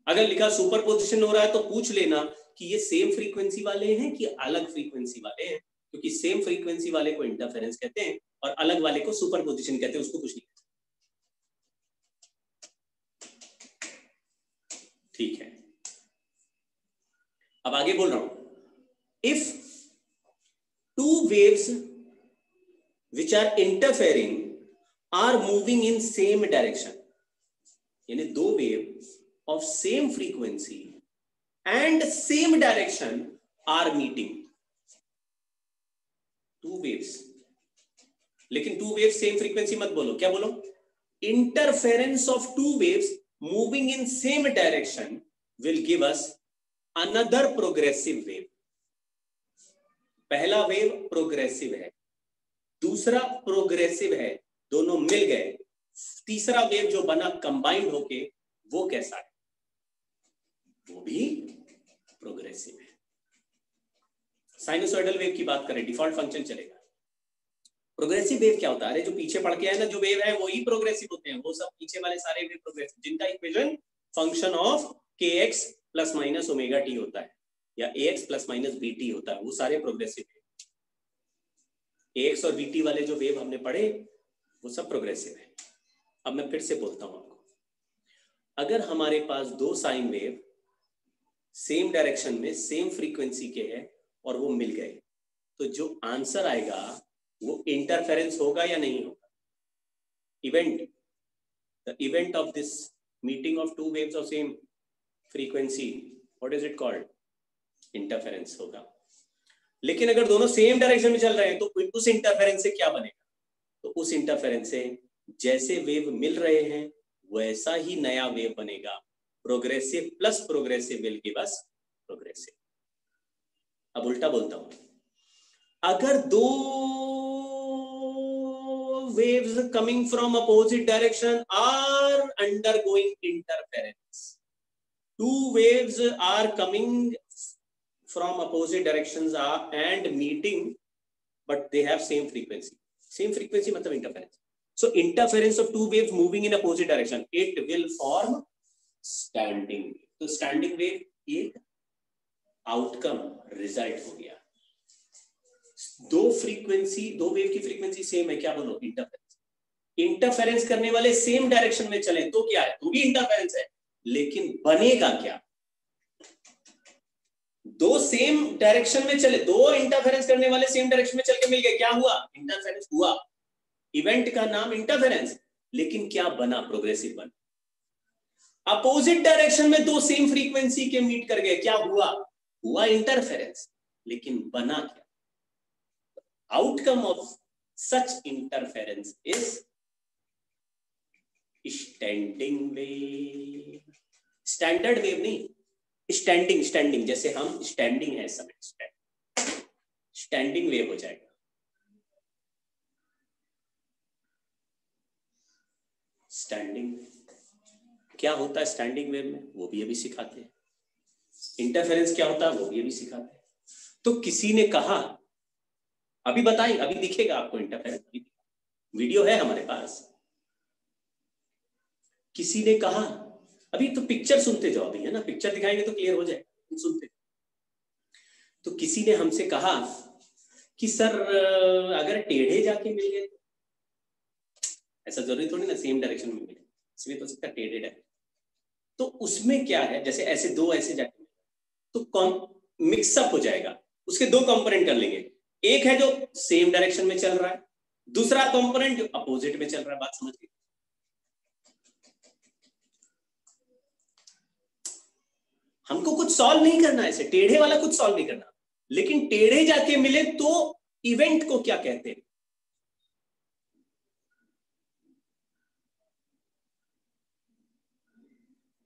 अगर लिखा सुपरपोजिशन हो रहा है तो पूछ लेना कि ये सेम फ्रीक्वेंसी वाले हैं कि अलग फ्रीक्वेंसी वाले हैं, क्योंकि सेम फ्रीक्वेंसी वाले को इंटरफेरेंस कहते हैं और अलग वाले को सुपरपोजिशन कहते हैं, उसको कुछ नहीं कहते। ठीक है, अब आगे बोल रहा हूं, if two waves which are interfering are moving in same direction, यानी दो wave of same frequency and same direction are meeting, two waves, लेकिन two waves same frequency मत बोलो, क्या बोलो, interference of two waves moving in same direction will give us another progressive wave। पहला wave progressive है, दूसरा progressive है, दोनों मिल गए, तीसरा वेव जो बना कंबाइंड होके वो कैसा है, वो भी प्रोग्रेसिव है। साइनसोइडल वेव की बात करें, डिफॉल्ट फंक्शन चलेगा। प्रोग्रेसिव वेव क्या होता है, अरे जो पीछे पड़ के है ना जो वेव है वही प्रोग्रेसिव होते हैं, वो सब पीछे वाले सारे वेव प्रोग्रेसिव, जिनका equation function of kx plus minus omega T होता है या ax प्लस माइनस बीटी होता है, वो सारे प्रोग्रेसिव है। ax और बीटी वाले जो वेव हमने पढ़े वो सब प्रोग्रेसिव है। अब मैं फिर से बोलता हूं आपको, अगर हमारे पास दो साइन वेव सेम डायरेक्शन में सेम फ्रीक्वेंसी के हैं और वो मिल गए, तो जो आंसर आएगा वो इंटरफेरेंस होगा या नहीं होगा। Event, the event of this meeting of two waves of same frequency, what is it called, interference होगा। लेकिन अगर दोनों सेम डायरेक्शन में चल रहे हैं तो उस इंटरफेरेंस से क्या बनेगा, तो उस इंटरफेरेंस से जैसे वेव मिल रहे हैं वैसा ही नया वेव बनेगा, progressive plus progressive will give us progressive. अब उल्टा बोलता हूं, अगर दो waves coming from opposite direction are undergoing interference, two waves are coming from opposite directions and meeting but they have same frequency, same frequency matlab interference, so interference of two waves moving in opposite direction, it will form standing wave। तो standing wave एक outcome result हो गया। दो frequency, दो wave की frequency same है, क्या बोलो, इंटरफेरेंस। इंटरफेरेंस करने वाले सेम डायरेक्शन में चले तो क्या है, तो भी इंटरफेरेंस है, लेकिन बनेगा क्या, दो सेम डायरेक्शन में चले, दो इंटरफेरेंस करने वाले सेम डायरेक्शन में चल के मिल गए, क्या हुआ, इंटरफेरेंस हुआ। इवेंट का नाम इंटरफेरेंस, लेकिन क्या बना, प्रोग्रेसिव बना। अपोजिट डायरेक्शन में दो सेम फ्रीक्वेंसी के मीट कर गए, क्या हुआ, हुआ इंटरफेरेंस, लेकिन बना क्या। Outcome of such interference is standing wave, standard wave नहीं, स्टैंडिंग, स्टैंडिंग जैसे हम स्टैंडिंग है समय, स्टैंडिंग वेव हो जाएगा। स्टैंडिंग क्या होता है स्टैंडिंग वेव में, वो भी अभी सिखाते हैं। इंटरफेरेंस क्या होता है वो भी अभी सिखाते हैं। तो किसी ने कहा, अभी बताएं, अभी दिखेगा आपको इंटरफेरेंस, वीडियो है हमारे पास। किसी ने कहा, अभी तो पिक्चर सुनते जाओ, अभी है ना, पिक्चर दिखाएंगे तो क्लियर हो जाएगा, सुनते। तो किसी ने हमसे कहा कि सर अगर टेढ़े जाके मिल गए, ऐसा जरूरी थोड़ी ना सेम डायरेक्शन में मिले, इसमें तो सकता टेढ़े डायरेक्शन, तो उसमें क्या है, जैसे ऐसे दो ऐसे जाके तो मिक्सअप हो जाएगा, उसके दो कंपोनेंट कर लेंगे, एक है जो सेम डायरेक्शन में चल रहा है, दूसरा कंपोनेंट जो अपोजिट में चल रहा है। बात समझ गए? हमको कुछ सॉल्व नहीं करना है, ऐसे टेढ़े वाला कुछ सॉल्व नहीं करना, लेकिन टेढ़े जाके मिले तो इवेंट को क्या कहते हैं?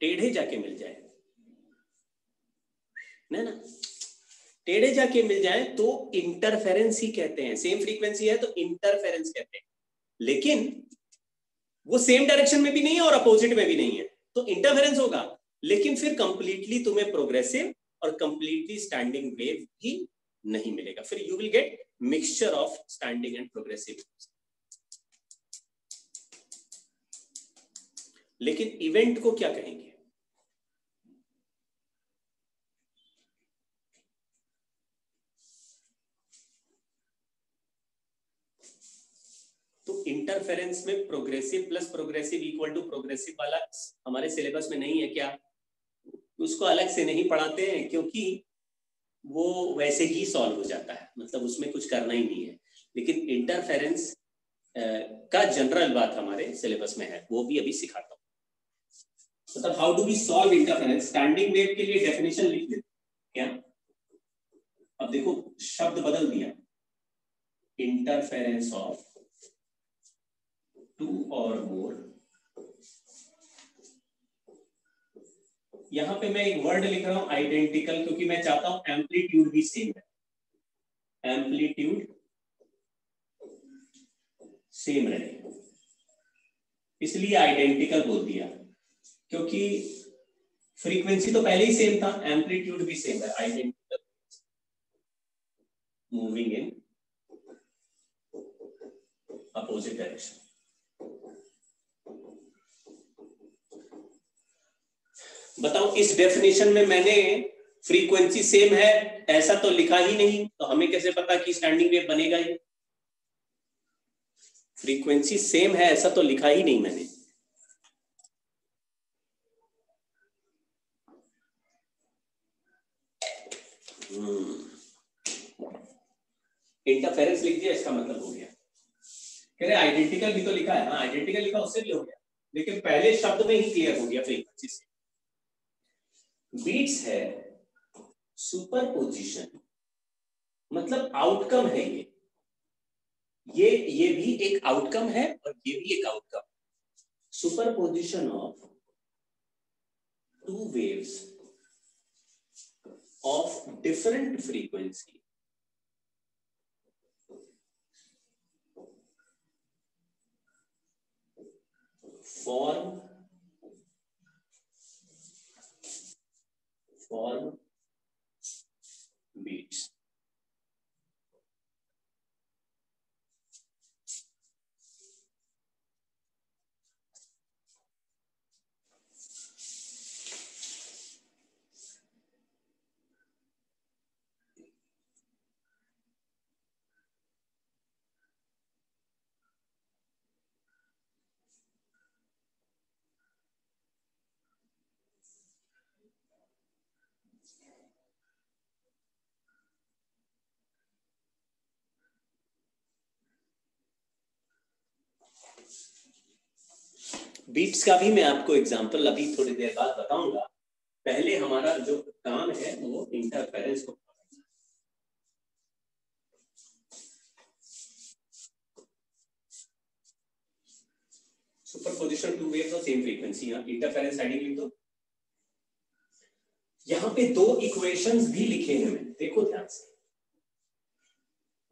टेढ़े जाके मिल जाए ना, टेढ़े जाके मिल जाए तो इंटरफेरेंस ही कहते हैं। सेम फ्रीक्वेंसी है तो इंटरफेरेंस कहते हैं, लेकिन वो सेम डायरेक्शन में भी नहीं है और अपोजिट में भी नहीं है, तो इंटरफेरेंस होगा। लेकिन फिर कंप्लीटली तुम्हें प्रोग्रेसिव और कंप्लीटली स्टैंडिंग वेव भी नहीं मिलेगा, फिर you will get mixture of standing and progressive. लेकिन इवेंट को क्या कहेंगे? तो इंटरफेरेंस में progressive plus progressive equal to progressive वाला हमारे सिलेबस में नहीं है क्या? उसको अलग से नहीं पढ़ाते हैं क्योंकि वो वैसे ही सॉल्व हो जाता है, मतलब उसमें कुछ करना ही नहीं है। लेकिन इंटरफेरेंस का जनरल बात हमारे सिलेबस में है, वो भी अभी सिखाता हूँ। मतलब how do we solve interference. Standing wave के लिए डेफिनेशन लिख लेते क्या? अब देखो शब्द बदल दिया, इंटरफेरेंस ऑफ टू और मोर। यहां पे मैं एक वर्ड लिख रहा हूं आइडेंटिकल, क्योंकि मैं चाहता हूं एम्पलीट्यूड भी सेम है, एम्पलीट्यूड सेम रहे, इसलिए आइडेंटिकल बोल दिया। क्योंकि फ्रीक्वेंसी तो पहले ही सेम था, एम्पलीट्यूड भी सेम है, identical moving in opposite direction. बताओ इस डेफिनेशन में मैंने फ्रीक्वेंसी सेम है ऐसा तो लिखा ही नहीं, तो हमें कैसे पता कि स्टैंडिंग वेव बनेगा ही? फ्रीक्वेंसी सेम है ऐसा तो लिखा ही नहीं मैंने। इंटरफेरेंस लिख दिया, इसका मतलब हो गया। कह रहे आइडेंटिकल भी तो लिखा है, हाँ आइडेंटिकल लिखा उससे भी हो गया, लेकिन पहले शब्द में ही क्लियर हो गया फ्रीक्वेंसी से। बीट्स है सुपरपोजिशन, मतलब आउटकम है ये भी एक आउटकम है और ये भी एक outcome. Superposition of two waves of different frequency form beats. बीट्स का भी मैं आपको एग्जांपल अभी थोड़ी देर बाद बताऊंगा। पहले हमारा जो काम है वो इंटरफेरेंस को superposition to waves of same frequency, interference heading लिख दो। यहां पे दो इक्वेशंस भी लिखे हैं मैंने, देखो ध्यान से।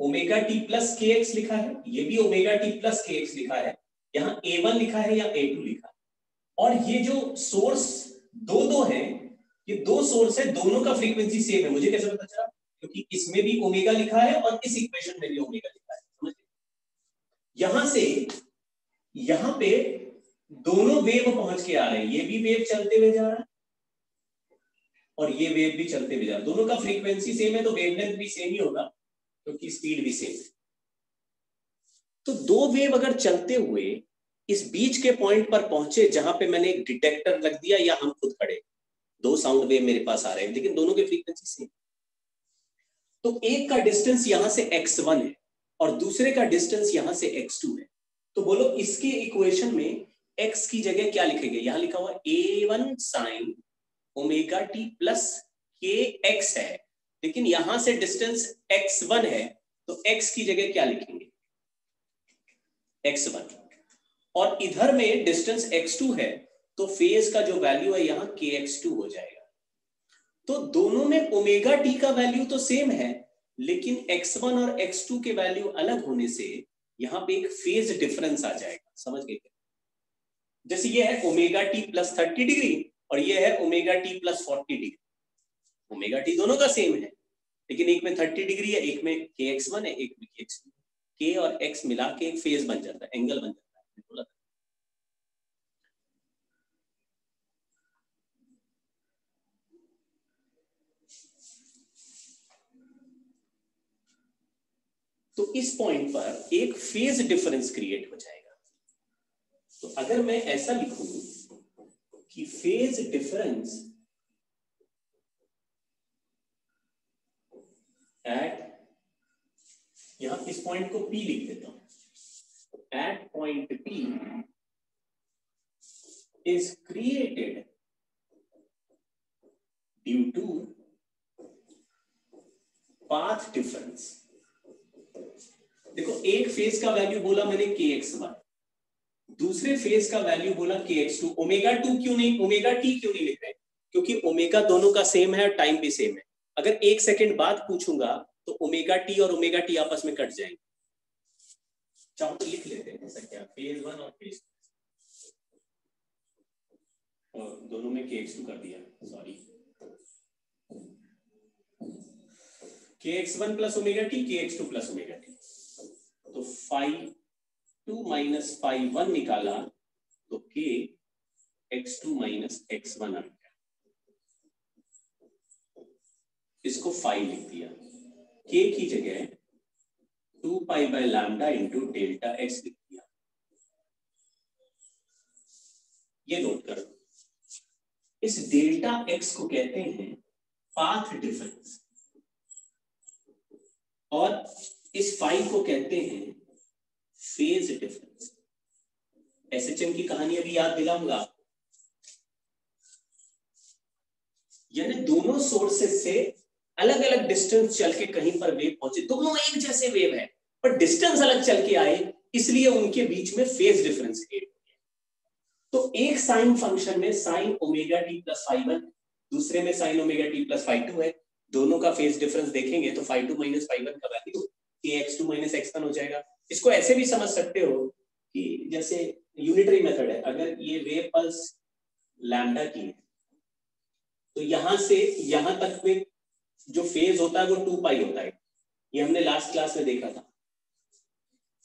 ओमेगा टी प्लस के एक्स लिखा है, ये भी ओमेगा टी प्लस के एक्स लिखा है, यहाँ A1 लिखा है या A2 लिखा है। और ये जो सोर्स दो है, ये दो सोर्स है, दोनों का फ्रीक्वेंसी सेम है। मुझे कैसे पता चला? क्योंकि इसमें भी ओमेगा लिखा है और इस इक्वेशन में भी ओमेगा लिखा है, समझ? यहां से यहां पे दोनों वेव पहुंच के आ रहे हैं, ये भी वेव चलते हुए जा रहा है और ये वेव भी चलते हुए जा रहा है। दोनों का फ्रीक्वेंसी सेम है तो वेवलेंथ भी सेम ही होगा, क्योंकि स्पीड भी सेम है। तो दो वेव अगर चलते हुए इस बीच के पॉइंट पर पहुंचे जहां पे मैंने एक डिटेक्टर रख दिया या हम खुद खड़े, दो साउंड वेव मेरे पास आ रहे हैं लेकिन दोनों की फ्रीक्वेंसी सेम, तो एक का डिस्टेंस यहां से x1 है और दूसरे का डिस्टेंस यहां से x2 है। तो बोलो इसके इक्वेशन में x की जगह क्या लिखेंगे? यहां लिखा हुआ A1 sin omega T plus के एक्स है, लेकिन यहां से डिस्टेंस x1 है, तो x की जगह क्या लिखेंगे, x1, और इधर में डिस्टेंस x2 है, तो फेज का जो वैल्यू है यहां kx2 हो जाएगा। तो दोनों में ओमेगा टी का वैल्यू तो सेम है, लेकिन x1 और x2 के वैल्यू अलग होने से यहां पे एक फेज डिफरेंस आ जाएगा। समझ गए? जैसे ये है ओमेगा टी प्लस 30 डिग्री और ये है omega T plus 40 degree. Omega T दोनों का सेम है, लेकिन एक में 30 डिग्री है, एक में kx1 है, एक में kx2। k और x मिला के एक फेज बन जाता है, एंगल बन जाता है, बोला था। तो इस पॉइंट पर एक फेज डिफरेंस क्रिएट हो जाएगा। तो अगर मैं ऐसा लिखूं कि फेज डिफरेंस एट, यहां इस पॉइंट को P लिख देता हूं, at point P is created due to path difference। देखो, एक फेज का वैल्यू बोला मैंने kx1, दूसरे फेज का वैल्यू बोला kx2। ओमेगा 2 क्यों नहीं, ओमेगा टी क्यों नहीं लिख रहे? क्योंकि ओमेगा दोनों का सेम है और टाइम भी सेम है। अगर एक सेकंड बाद पूछूंगा तो ओमेगा टी और ओमेगा टी आपस में कट जाएंगे। चाहो तो लिख लेते हैं ऐसा क्या, फेज 1 और फेज 2, और दोनों में kx2 कर दिया, sorry, kx1 plus omega T, kx2 plus omega T. तो phi2 माइनस phi1 निकाला तो k x2 माइनस x1 आ गया। इसको phi लिख दिया, k की जगह 2 pi by lambda into delta x लिख दिया। ये नोट करो, इस डेल्टा x को कहते हैं पाथ डिफरेंस, और इस फाई को कहते हैं फेज डिफरेंस। एसएचएम की कहानी अभी याद दिलाऊंगा, यानी दोनों सोर्सेस से अलग अलग डिस्टेंस चल के कहीं पर वेव पहुंचे, दोनों एक जैसे वेव है पर डिस्टेंस अलग चल के आए, इसलिए उनके बीच में फेज डिफरेंस क्रिएट हो गया। तो एक साइन फंक्शन में sine omega T plus phi 1, दूसरे में sine omega T plus phi 2 है। दोनों का फेज डिफरेंस देखेंगे तो फाई 2 माइनस फाई 1 का वैल्यू kx2 माइनस x1 हो जाएगा। इसको ऐसे भी समझ सकते हो कि जैसे यूनिटरी मेथड है, अगर ये वेव पल्स लैम्डा की है तो यहां से यहां तक में जो फेज होता है वो 2 पाई होता है। ये हमने लास्ट क्लास में देखा था।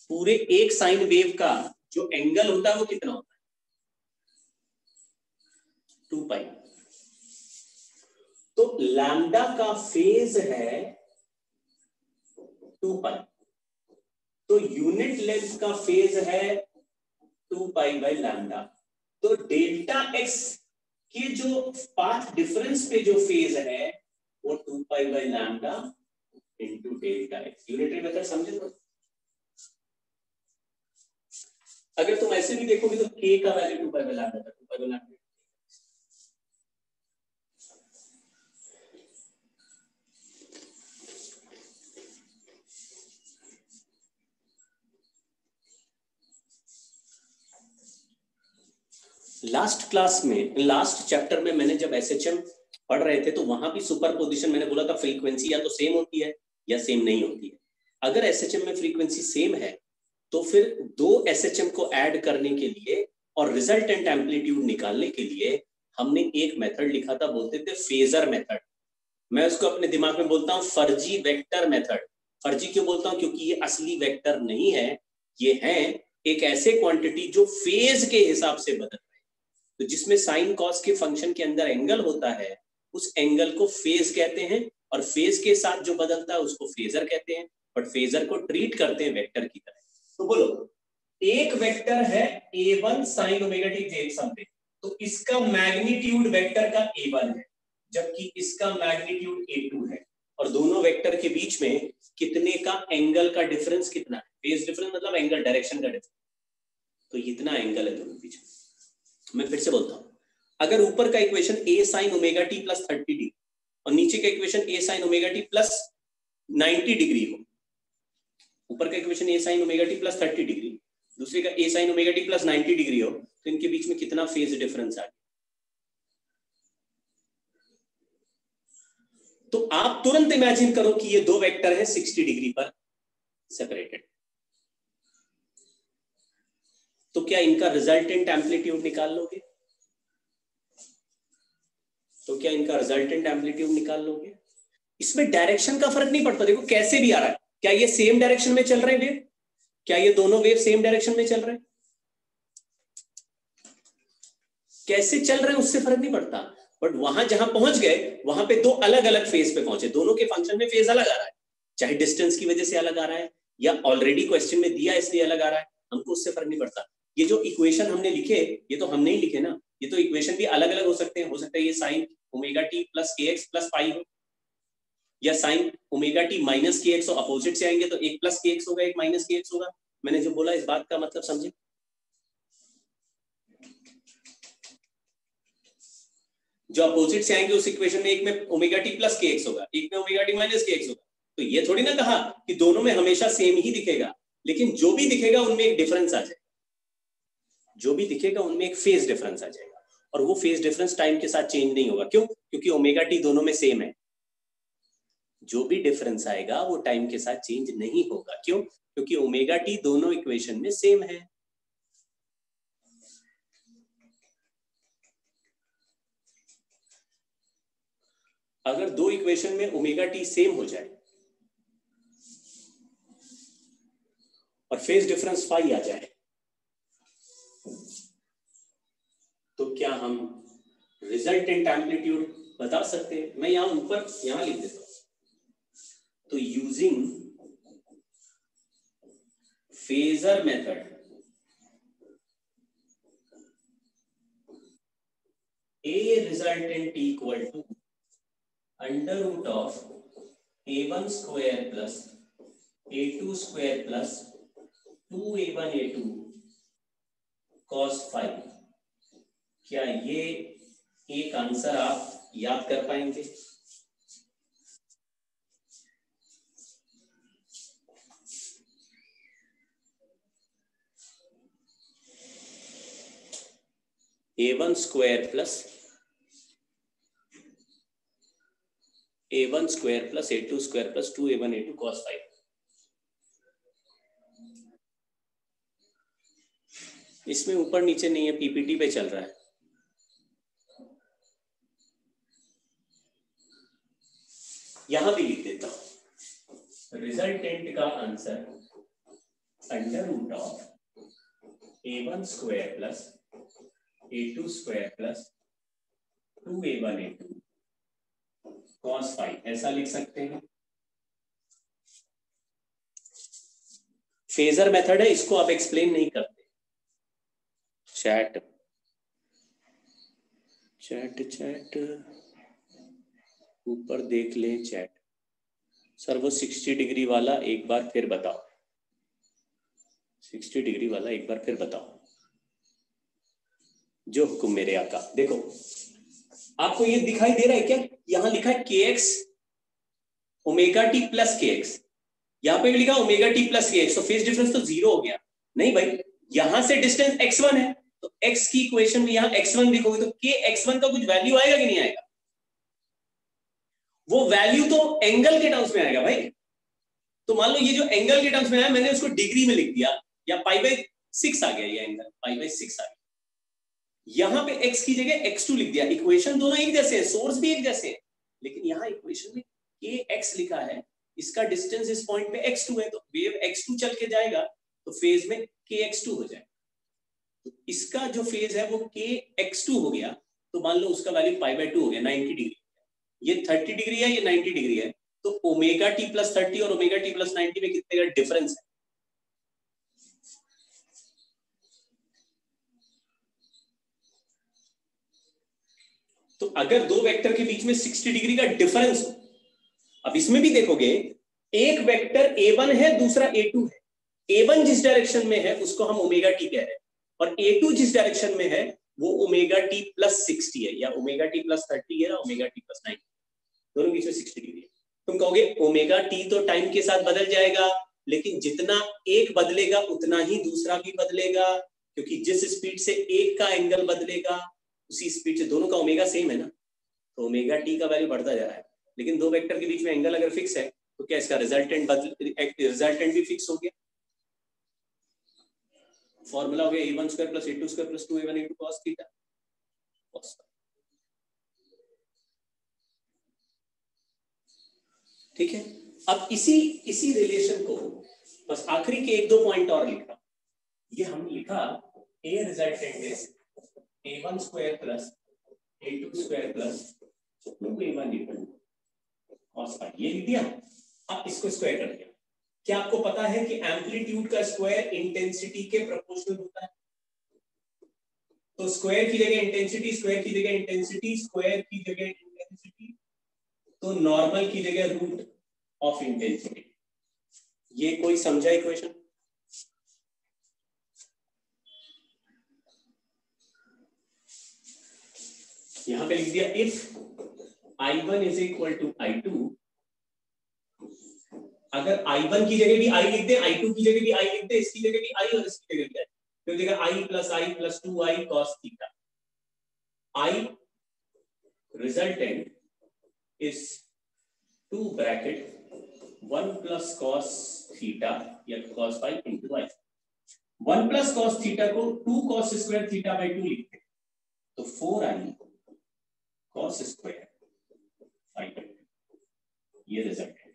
पूरे एक साइन वेव का जो एंगल होता है वो कितना होता है, 2 पाई। तो लैम्डा का फेज है 2 पाई, तो यूनिट लेंथ का फेज है 2 पाई बाय लैम्डा। तो डेल्टा एक्स के जो पाथ डिफरेंस पे जो फेज है वो 2 pi by lambda into delta x. Unitary method समझे? तो अगर तुम ऐसे भी देखोगे तो k का वैल्यू 2 पाई बाय लैम्डा था, 2 pi by lambda. Last class में, लास्ट चैप्टर में मैंने जब एसएचएम पढ़ रहे थे तो वहां भी सुपरपोजिशन मैंने बोला था फ्रीक्वेंसी या तो सेम होती है या सेम नहीं होती है। अगर एसएचएम में फ्रीक्वेंसी सेम है तो फिर दो एसएचएम को ऐड करने के लिए और रिजल्टेंट एम्पलीट्यूड निकालने के लिए हमने एक मेथड लिखा था, बोलते थे फेजर मेथड। मैं उसको अपने दिमाग में बोलता हूं फर्जी वेक्टर मेथड। फर्जी क्यों बोलता हूं? क्योंकि ये असली वेक्टर नहीं है, ये है एक ऐसे क्वांटिटी जो फेज के हिसाब से बदल रहे हैं। तो जिसमें साइन कॉस के फंक्शन के अंदर एंगल होता है उस एंगल को फेज कहते हैं, और फेज के साथ जो बदलता है उसको फेजर कहते हैं, बट फेजर को ट्रीट करते हैं वेक्टर की तरह। तो बोलो, एक वेक्टर है a1 sin ओमेगा टी जे समथिंग, तो इसका मैग्नीट्यूड वेक्टर का a1 है, जबकि इसका मैग्नीट्यूड a2 है, और दोनों वेक्टर के बीच में कितने का एंगल का डिफरेंस कितना है? फेज डिफरेंस मतलब एंगल, डायरेक्शन का डिफरेंस। तो इतना एंगल है दोनों के बीच में। मैं फिर से बोलता हूं, अगर ऊपर का equation a sin omega T plus 30 degree और नीचे का equation A sine omega T plus 90 degree हो, ऊपर का equation A sine omega T plus 30 degree, दूसरे का A sine omega T plus 90 degree हो, तो इनके बीच में कितना फेज डिफरेंस आ गया। तो आप तुरंत इमेजिन करो कि ये दो वेक्टर है 60 डिग्री पर सेपरेटेड, तो क्या इनका रिजल्टेंट एम्पलीट्यूड निकाल लोगे? तो क्या इनका रिजल्टेंट एम्पलीट्यूड निकाल लोगे? इसमें डायरेक्शन का फर्क नहीं पड़ता, देखो कैसे भी आ रहा है, क्या ये सेम डायरेक्शन में चल रहे हैं वेव, क्या ये दोनों वेव सेम डायरेक्शन में चल रहे हैं, कैसे चल रहे हैं उससे फर्क नहीं पड़ता, बट वहां जहां पहुंच गए वहां पे दो अलग अलग फेज पे पहुंचे, दोनों के फंक्शन में फेज अलग आ रहा है, चाहे डिस्टेंस की वजह से अलग आ रहा है या ऑलरेडी क्वेश्चन में दिया इसलिए अलग आ रहा है, हमको उससे फर्क नहीं पड़ता। ये जो इक्वेशन हमने लिखे ये तो हमने ही लिखे ना, ये तो इक्वेशन भी अलग अलग हो सकते हैं, हो सकता है ये साइन ओमेगा टी प्लस के एक्स प्लस पाई हो, या साइन ओमेगा टी माइनस के एक्स, अपोजिट से आएंगे तो एक प्लस के एक्स होगा एक माइनस के एक्स होगा। मैंने जो बोला इस बात का मतलब समझे? जो अपोजिट से आएंगे उस इक्वेशन में एक में ओमेगा टी प्लस के एक्स होगा, एक में ओमेगा टी माइनस के एक्स होगा, तो ये थोड़ी ना कहा कि दोनों में हमेशा सेम ही दिखेगा, लेकिन जो भी दिखेगा उनमें एक डिफरेंस आ जाएगा, जो भी दिखेगा उनमें एक फेज डिफरेंस आ जाएगा, और वो फेज डिफरेंस टाइम के साथ चेंज नहीं होगा। क्यों? क्योंकि ओमेगा टी दोनों में सेम है, जो भी डिफरेंस आएगा वो टाइम के साथ चेंज नहीं होगा। क्यों? क्योंकि ओमेगा टी दोनों इक्वेशन में सेम है। अगर दो इक्वेशन में ओमेगा टी सेम हो जाए और फेज डिफरेंस फाई आ जाए, तो क्या हम रिजल्टेंट एम्पलीट्यूड बता सकते हैं? मैं यहां ऊपर यहां लिख देता हूं, तो using phasor method A resultant equal to under root of A1 square plus A2 square plus 2A1 A2 cos phi। क्या ये एक आंसर आप याद कर पाएंगे? A1 square plus A1 square plus A2 square plus 2A1 A2 cos phi। इसमें ऊपर नीचे नहीं है, पीपीटी पे चल रहा है। यहां भी लिख देता हूं, रिजल्टेंट का answer under root of A1 square plus A2 square plus 2A1 A2 cos phi, ऐसा लिख सकते हैं। फेजर मेथड है, इसको आप एक्सप्लेन नहीं करते। चैट चैट चैट ऊपर देख ले चैट। सर वो 60 डिग्री वाला एक बार फिर बताओ, 60 डिग्री वाला एक बार फिर बताओ। जो हुक्म मेरे आका। देखो आपको ये दिखाई दे रहा है क्या? यहां लिखा है के एक्स ओमेगा टी प्लस के एक्स, यहां पे भी लिखा ओमेगा टी प्लस के एक्स, तो फेज डिफरेंस तो 0 हो गया। नहीं भाई, यहां से डिस्टेंस x1 है, तो x की इक्वेशन में यहां x1 लिखोगे तो के x1 का कुछ वैल्यू आएगा कि नहीं आएगा? वो वैल्यू तो एंगल के टर्म्स में आएगा भाई। तो मान लो ये जो एंगल के टर्म्स में है मैंने उसको डिग्री में लिख दिया, या π/6 आ गया, ये एंगल π/6 आ गया। यहां पे x की जगह x2 लिख दिया। इक्वेशन दोनों एक जैसे हैं, सोर्स भी एक जैसे हैं, लेकिन यहां इक्वेशन में kx लिखा है, इसका डिस्टेंस इस पॉइंट पे x2 है, तो वेव x2 चल के जाएगा तो फेज में kx2 हो जाएगा। तो इसका जो फेज है वो kx2 हो गया, तो मान लो उसका वैल्यू π/2 हो गया, 90 डिग्री। ये 30 डिग्री है, ये 90 डिग्री है, तो ओमेगा टी प्लस 30 और ओमेगा टी प्लस 90 में कितने का डिफरेंस है? तो अगर दो वेक्टर के बीच में 60 डिग्री का डिफरेंस हो, अब इसमें भी देखोगे एक वेक्टर A1 है, दूसरा A2 है। A1 जिस डायरेक्शन में है उसको हम ओमेगा टी कह रहे हैं, और A2 जिस डायरेक्शन में है वो ओमेगा टी प्लस 60 है, या ओमेगा टी प्लस 30 है, या ओमेगा टी प्लस 90। दोनों के बीच में 60 डिग्री है। तुम कहोगे ओमेगा टी तो टाइम के साथ बदल जाएगा, लेकिन जितना एक बदलेगा उतना ही दूसरा भी बदलेगा, क्योंकि जिस स्पीड से एक का एंगल बदलेगा उसी स्पीड से दोनों का ओमेगा सेम है ना, तो ओमेगा टी का वैल्यू बढ़ता जा रहा है। लेकिन दो वेक्टर के बीच में एंगल अगर फिक्स है तो क्या इसका रिजल्टेंट भी फिक्स हो गया। फॉर्मूला हो गया a1 square plus a2 square plus 2a1 into cos theta. ठीक है, अब इसी रिलेशन को बस आखिरी के एक दो पॉइंट और लिखा। ये हमने लिखा a resultant is a1 square plus a2 square plus 2a1 into cos phi, ये लिख दिया। अब इसको स्क्वायर कर दिया। क्या आपको पता है कि एम्पलीट्यूड का स्क्वायर इंटेंसिटी के प्रोपोर्शनल होता है? तो स्क्वायर की जगह इंटेंसिटी, स्क्वायर की जगह इंटेंसिटी, स्क्वायर की जगह इंटेंसिटी, तो नॉर्मल की जगह रूट ऑफ इंटेंसिटी। ये कोई समझा इक्वेशन? यहां पे लिख दिया if I1 is equal to I2, अगर I1 की जगह भी I लिख दे, I2 की जगह भी I लिख दे, इसकी जगह भी I और इसकी जगह भी I, तो जगह I plus 2I cos theta. I resultant is 2 bracket 1 plus cos theta या cos phi into I। 1 plus cos theta को 2 cos स्क्वायर थीटा बाई 2 लिखते हैं, तो 4I cos square phi by 2, ये रिजल्ट है।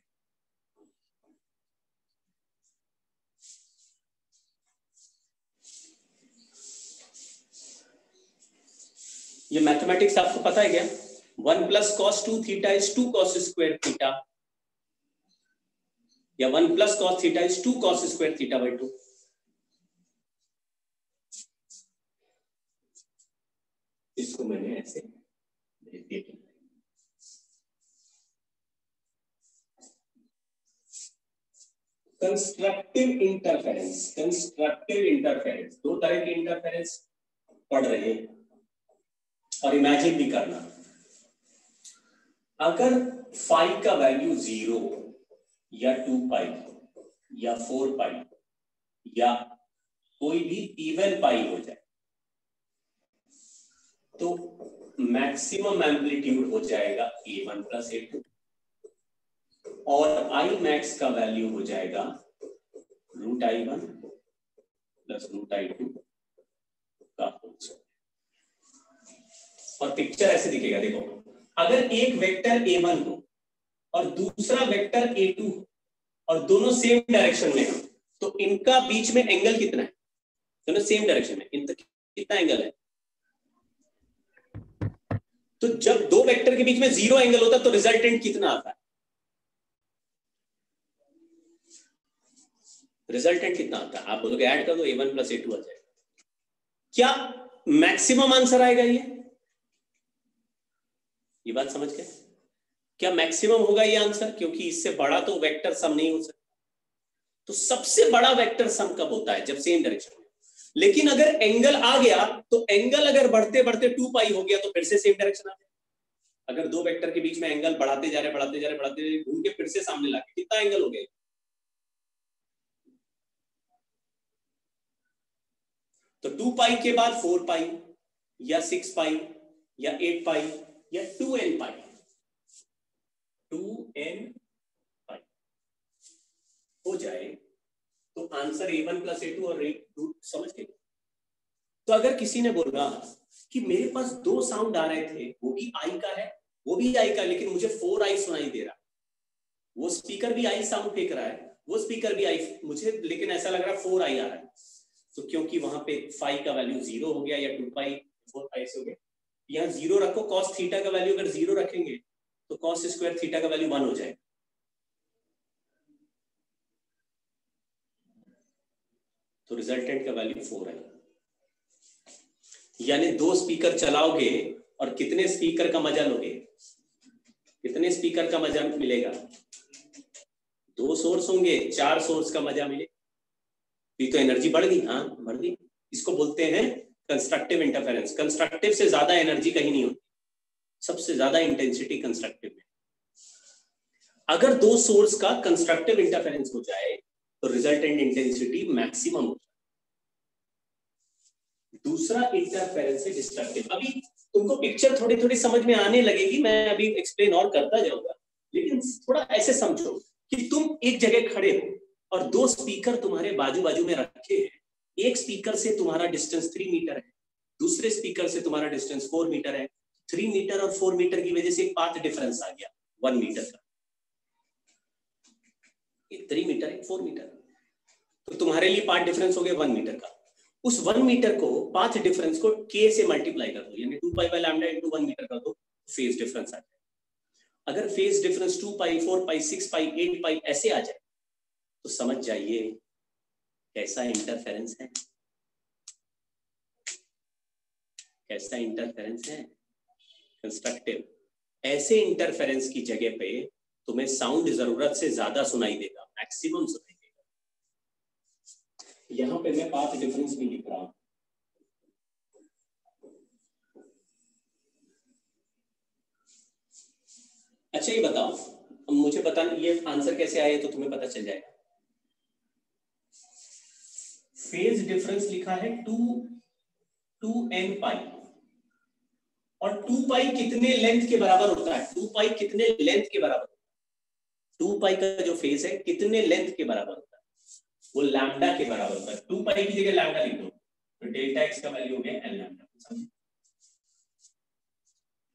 ये मैथमेटिक्स आपको पता है क्या? 1 plus cos 2 theta is 2 cos square theta, या 1 plus cos theta is 2 cos square theta by 2। इसको मैंने ऐसे भेज दिया। कंस्ट्रक्टिव इंटरफेरेंस, कंस्ट्रक्टिव इंटरफेरेंस, दो तरह के इंटरफेरेंस पढ़ रहे हैं और इमेजिन भी करना। अगर फाई का वैल्यू 0 या 2 पाई या 4 पाई या कोई भी इवन पाई हो जाए, तो मैक्सिमम एम्पलीट्यूड हो जाएगा a1 प्लस a2 और I मैक्स का वैल्यू हो जाएगा root I1 plus root I2 का होल स्क्वायर। और पिक्चर ऐसे दिखेगा, देखो अगर एक वेक्टर a1 हो और दूसरा वेक्टर a2 और दोनों सेम डायरेक्शन में हो, तो इनका बीच में एंगल कितना है? दोनों सेम डायरेक्शन में, इनका कितना एंगल है? तो जब दो वेक्टर के बीच में 0 एंगल होता है तो रिजल्टेंट कितना आता है? रिजल्टेंट कितना आता है? आप बोलोगे ऐड कर दो, a1 प्लस a2 आ जाएगा। क्या मैक्सिमम आंसर आएगा? ये बात समझ गए? क्या मैक्सिमम होगा ये आंसर? क्योंकि इससे बड़ा तो वेक्टर सम नहीं हो सकता। तो सबसे बड़ा वेक्टर सम कब होता है? जब सेम डायरेक्शन में। लेकिन अगर एंगल आ गया तो एंगल अगर बढ़ते बढ़ते 2 पाई हो गया तो फिर से सेम डायरेक्शन आ गया। अगर दो वेक्टर के बीच में एंगल बढ़ाते जा रहे बढ़ाते जा रहे बढ़ाते जा रहे, घूम के फिर से सामने लाके कितना एंगल हो गया? तो 2 पाई के बाद 4 पाई या 6 पाई या 8 पाई या 2n पाई, 2n पाई हो जाए तो आंसर a1 प्लस a2 और रूट समझ के। तो अगर किसी ने बोला कि मेरे पास दो साउंड आ रहे थे, वो भी आई का है वो भी आई का, लेकिन मुझे 4i सुनाई दे रहा, वो स्पीकर भी आई साउंड फेंक रहा है, वो स्पीकर भी आई, मुझे लेकिन ऐसा लग रहा है 4i आ रहा है, तो क्योंकि वहां पे फाई का वैल्यू 0 हो गया या 2 पाई 4 पाई से हो गया, यहाँ 0 रखो, cos थीटा का वैल्यू अगर 0 रखेंगे तो cos स्क्वायर थीटा का वैल्यू 1 हो जाएगा। तो रिजल्टेंट का वैल्यू 4 है। यानी दो स्पीकर चलाओगे और कितने स्पीकर का मजा लोगे? कितने स्पीकर का मजा मिलेगा? 2 सोर्स होंगे, 4 सोर्स का मजा मिले, तो एनर्जी बढ़ गई। हाँ बढ़ गई। इसको बोलते हैं कंस्ट्रक्टिव इंटरफेरेंस। कंस्ट्रक्टिव से ज्यादा एनर्जी कहीं नहीं होती, सबसे ज्यादा इंटेंसिटी कंस्ट्रक्टिव में। अगर दो सोर्स का कंस्ट्रक्टिव इंटरफेरेंस हो जाए तो रिजल्टेंट इंटेंसिटी मैक्सिमम हो जाए। दूसरा इंटरफेरेंस है डिस्ट्रक्टिव। अभी तुमको पिक्चर थोड़ी थोड़ी समझ में आने लगेगी, मैं अभी एक्सप्लेन और करता जाऊंगा, लेकिन थोड़ा ऐसे समझो कि तुम एक जगह खड़े हो और दो स्पीकर तुम्हारे बाजू बाजू में रखे हैं। एक स्पीकर से तुम्हारा डिस्टेंस 3 मीटर है, दूसरे स्पीकर से तुम्हारा डिस्टेंस 4 मीटर है। 3 मीटर और 4 मीटर की वजह से एक पाथ डिफरेंस आ गया 1 मीटर का। 3 मीटर एक 4 मीटर, तो तुम्हारे लिए पाथ डिफरेंस हो गया 1 मीटर का। उस 1 मीटर को, पाथ डिफरेंस को k से मल्टीप्लाई कर दो, यानी 2 pi by lambda into 1 metre कर दो, फेज डिफरेंस आ जाए। अगर फेज डिफरेंस 2 पाई, 4 पाई, 6 पाई, 8 पाई ऐसे आ जाए तो समझ जाइए कैसा इंटरफेरेंस है, कैसा इंटरफेरेंस है, कंस्ट्रक्टिव। ऐसे इंटरफेरेंस की जगह पे तुम्हें साउंड जरूरत से ज्यादा सुनाई देगा, मैक्सिमम सुनाई देगा। यहां पे मैं पाथ डिफरेंस भी लिख रहा हूं। अच्छा ये बताओ, मुझे पता नहीं ये आंसर कैसे आए तो तुम्हें पता चल जाएगा। फेज डिफरेंस लिखा है 2n पाई, और 2 पाई कितने लेंथ के बराबर होता है? 2 पाई कितने लेंथ के बराबर होता है? 2 पाई का जो फेज है कितने लेंथ के बराबर होता है? वो लैम्डा के बराबर होता है। 2 पाई की जगह लैम्डा लिख दो तो डेल्टा एक्स का वैल्यू हो गया एल लैम्डा।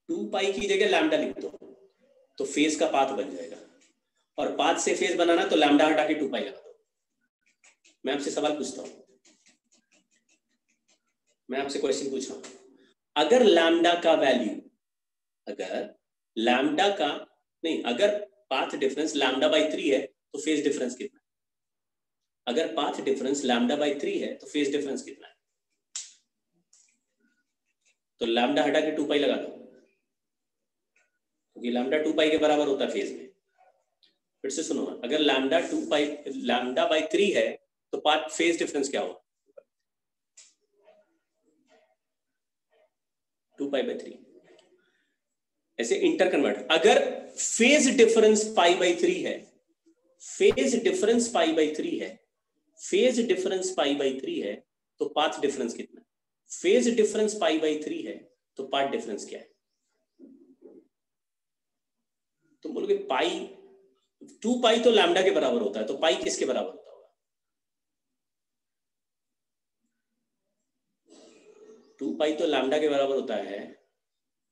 2 पाई की जगह लैम्डा लिख दो तो फेज का पाथ बन जाएगा, और पाथ से फेज बनाना तो लैम्डा हटा के 2 पाई लगा दो। मैं आपसे सवाल पूछता हूं, मैं आपसे क्वेश्चन पूछ रहा हूं, अगर लैम्डा का वैल्यू, अगर लैम्डा का नहीं, अगर पाथ डिफरेंस लैम्डा बाई 3 है तो फेज डिफरेंस कितना है? अगर पाथ डिफरेंस लैम्डा बाई 3 है तो फेज डिफरेंस कितना है? तो लैम्डा हटा के 2 पाई लगा दो, क्योंकि लैम्डा 2 पाई के बराबर होता है फेज में। फिर से सुनो, अगर लैम्डा 2 पाई, लैम्डा बाई 3 है तो पाथ फेज डिफरेंस क्या होगा? 2 पाई बाई 3। ऐसे इंटर कन्वर्ट, अगर फेज डिफरेंस पाई बाई 3 है, फेज डिफरेंस पाई बाई 3 है, फेज डिफरेंस पाई बाई 3 है तो पाथ डिफरेंस कितना है? फेज डिफरेंस पाई बाई 3 है तो पाथ डिफरेंस क्या है? तुम बोलोगे पाई, 2 पाई तो लैम्डा के बराबर होता है, तो पाई किसके बराबर होता होगा? 2 पाई तो लैम्डा के बराबर होता है,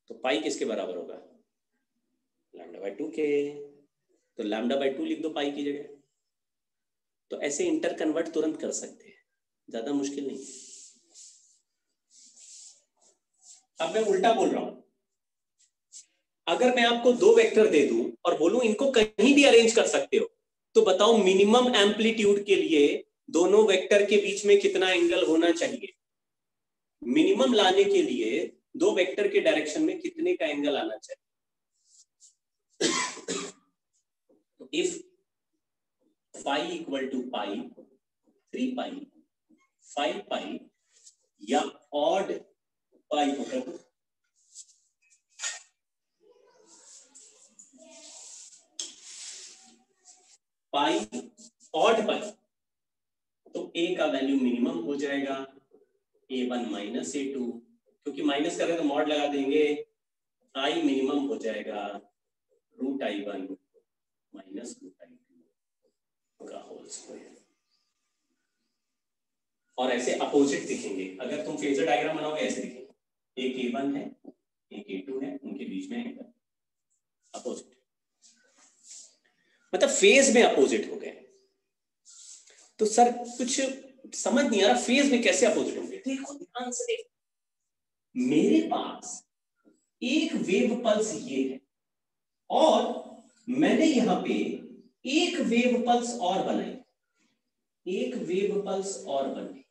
तो पाई किसके बराबर होगा? लैम्डा बाई 2 के। तो लैम्डा बाई 2 लिख दो पाई की जगह। तो ऐसे इंटर कन्वर्ट तुरंत कर सकते हैं, ज्यादा मुश्किल नहीं। अब मैं उल्टा बोल रहा हूं, अगर मैं आपको 2 वेक्टर दे दूं और बोलूं इनको कहीं भी अरेंज कर सकते हो, तो बताओ मिनिमम एम्पलीट्यूड के लिए दोनों वेक्टर के बीच में कितना एंगल होना चाहिए? मिनिमम लाने के लिए 2 वेक्टर के डायरेक्शन में कितने का एंगल आना चाहिए? इफ फाई इक्वल टू पाई, 3 पाई, 5 पाई या ऑड पाई होगा, पाई ऑड पाई, तो ए का वैल्यू मिनिमम हो जाएगा A1 माइनस A2, क्योंकि माइनस करें तो मॉड लगा देंगे, आई मिनिमम हो जाएगा root I1 minus root I2 का होल स्क्वायर। और ऐसे अपोजिट दिखेंगे, अगर तुम फेजर डायग्राम बनाओगे ऐसे दिखेंगे, एक A1 है एक A2 है, उनके बीच में एंगल अपोजिट, मतलब फेज में अपोजिट हो गए। तो सर कुछ समझ नहीं आ रहा, फेज में कैसे अपोजिट होंगे? देखो ध्यान से देखो, मेरे पास एक वेव पल्स ये है और मैंने यहां पे एक वेव पल्स और बनाई, एक वेव पल्स और बनाई।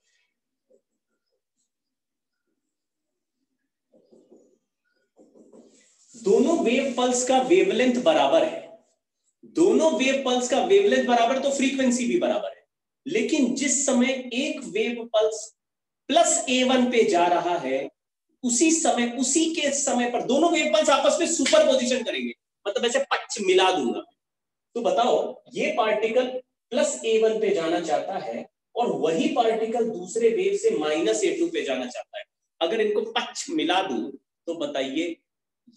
दोनों वेव पल्स का वेवलेंथ बराबर है, दोनों वेव पल्स का वेवलेंथ बराबर तो फ्रीक्वेंसी भी बराबर है, लेकिन जिस समय एक वेव पल्स प्लस A1 पे जा रहा है, उसी समय, उसी के समय पर दोनों वेव पल्स आपस में सुपर पोजिशन करेंगे, मतलब ऐसे पच मिला दूंगा, तो बताओ ये पार्टिकल प्लस A1 पे जाना चाहता है और वही पार्टिकल दूसरे वेव से -A2 पे जाना चाहता है, अगर इनको पक्ष मिला दूं तो बताइए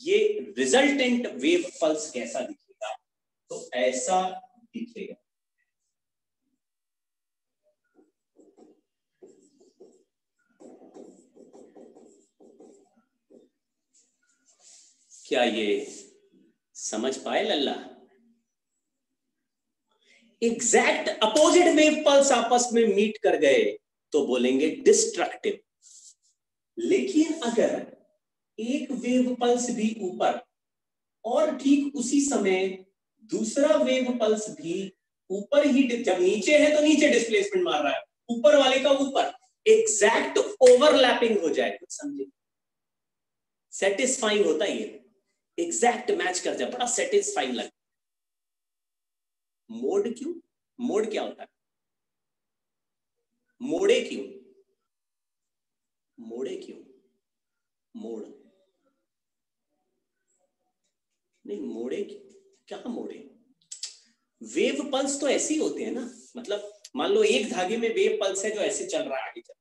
ये रिजल्टेंट वेव पल्स कैसा दिखेगा? तो ऐसा दिखेगा। क्या ये समझ पाए लल्ला? एग्जैक्ट अपोजिट वेव पल्स आपस में मीट कर गए तो बोलेंगे डिस्ट्रक्टिव। लेकिन अगर एक वेव पल्स भी ऊपर और ठीक उसी समय दूसरा वेव पल्स भी ऊपर ही, जब नीचे है तो नीचे डिस्प्लेसमेंट मार रहा है, ऊपर वाले का ऊपर, एग्जैक्ट ओवरलैपिंग हो जाए, कुछ समझे? सेटिस्फाइंग होता है ये, एग्जैक्ट मैच कर जाए, बड़ा सेटिस्फाइंग लगता है। मोड क्यों? मोड क्या होता है? मोड़े क्यों? मोड़े क्यों? मोड़ नहीं, मोड़े क्यों? क्या मोड़े? वेव पल्स तो ऐसे ही होते हैं ना, मतलब मान लो एक धागे में वेव पल्स है जो ऐसे चल रहा है आगे चल,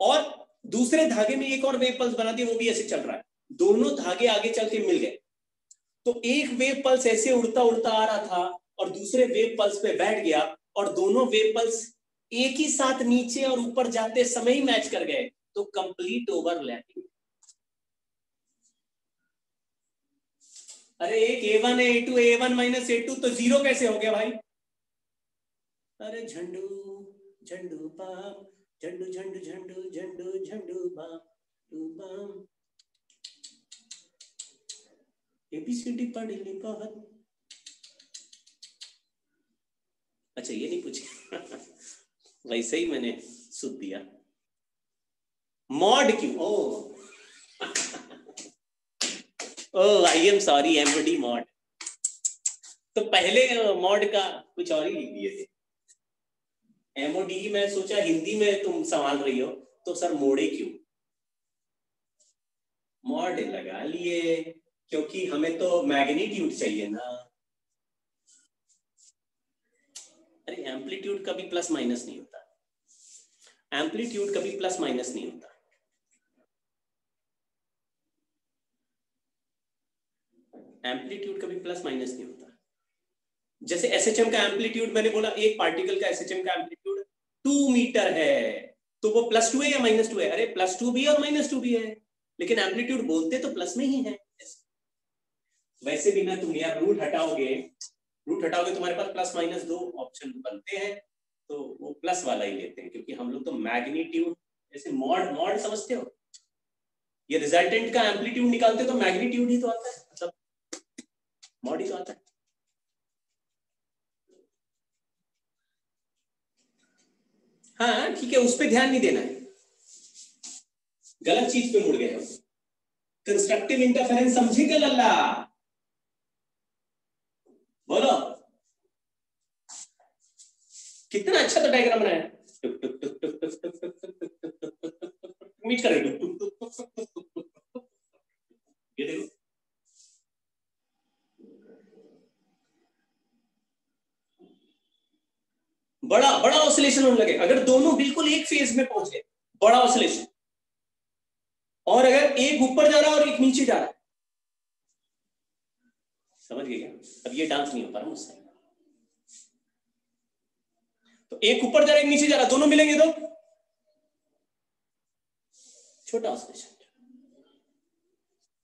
और दूसरे धागे में एक और वेव पल्स बना दिया वो भी ऐसे चल रहा है, दोनों धागे आगे चल के मिल गए, तो एक वेव पल्स ऐसे उड़ता उड़ता आ रहा था और दूसरे वेव पल्स पे बैठ गया और दोनों वेव पल्स एक ही साथ नीचे और ऊपर जाते समय ही मैच कर गए, तो कंप्लीट ओवरलैपिंग। अरे एक A1 है, A2 A1 माइनस A2, तो जीरो कैसे हो गया भाई? अरे झंडू झंडू बाम, झंडू झंडू झंडू झंडू झंडू बाम बाम, ABCD पढ़ ली बहुत। अच्छा ये नहीं पूछे वैसे ही मैंने सुन दिया। मॉड क्यों? Oh I am sorry, MD mod. तो पहले मॉड का कुछ और ही लिख दिए थे, एमओडी। मैं सोचा हिंदी में तुम संभाल रही हो, तो सर मोड़े क्यों? मॉड लगा लिए, क्योंकि हमें तो मैग्नीट्यूड चाहिए ना। अरे एम्पलीट्यूड कभी प्लस माइनस नहीं होता, एम्पलीट्यूड कभी प्लस माइनस नहीं होता। एम्पलीट्यूड कभी प्लस माइनस नहीं होता। जैसे एसएचएम का एम्पलीट्यूड, मैंने बोला एक पार्टिकल का एसएचएम का एम्पलीट्यूड 2 मीटर है, तो वो +2 है या -2 है? अरे +2 भी और -2 भी है, लेकिन एम्पलीट्यूड बोलते तो प्लस में ही है। वैसे भी ना तुम यार रूट हटाओगे तुम्हारे पास प्लस माइनस 2 ऑप्शन बनते हैं, तो वो प्लस वाला ही लेते हैं, क्योंकि हम लोग तो मैग्नीट्यूड, जैसे मॉड मॉड समझते हो, ये रिजल्टेंट का एम्पलीट्यूड निकालते तो मैग्नीट्यूड ही तो आता है, मतलब मॉड ही तो आता है। हाँ ठीक है, उस पर ध्यान नहीं देना है, गलत चीज पे मुड़ गए हो। कंस्ट्रक्टिव इंटरफेरेंस समझेगा लल्ला? बोलो कितना अच्छा तो डायग्राम बनाया, मीट कर रहे, ये देखो बड़ा बड़ा ऑसिलेशन होने लगे, अगर दोनों बिल्कुल एक फेज में पहुंच गए, बड़ा ऑसिलेशन। और अगर एक ऊपर जा रहा है और एक नीचे जा रहा है, समझ गए क्या? अब ये डांस नहीं हो पा रहा मुझसे। तो एक ऊपर जा रहा है एक नीचे जा रहा है, दोनों मिलेंगे तो छोटा ऑसिलेशन,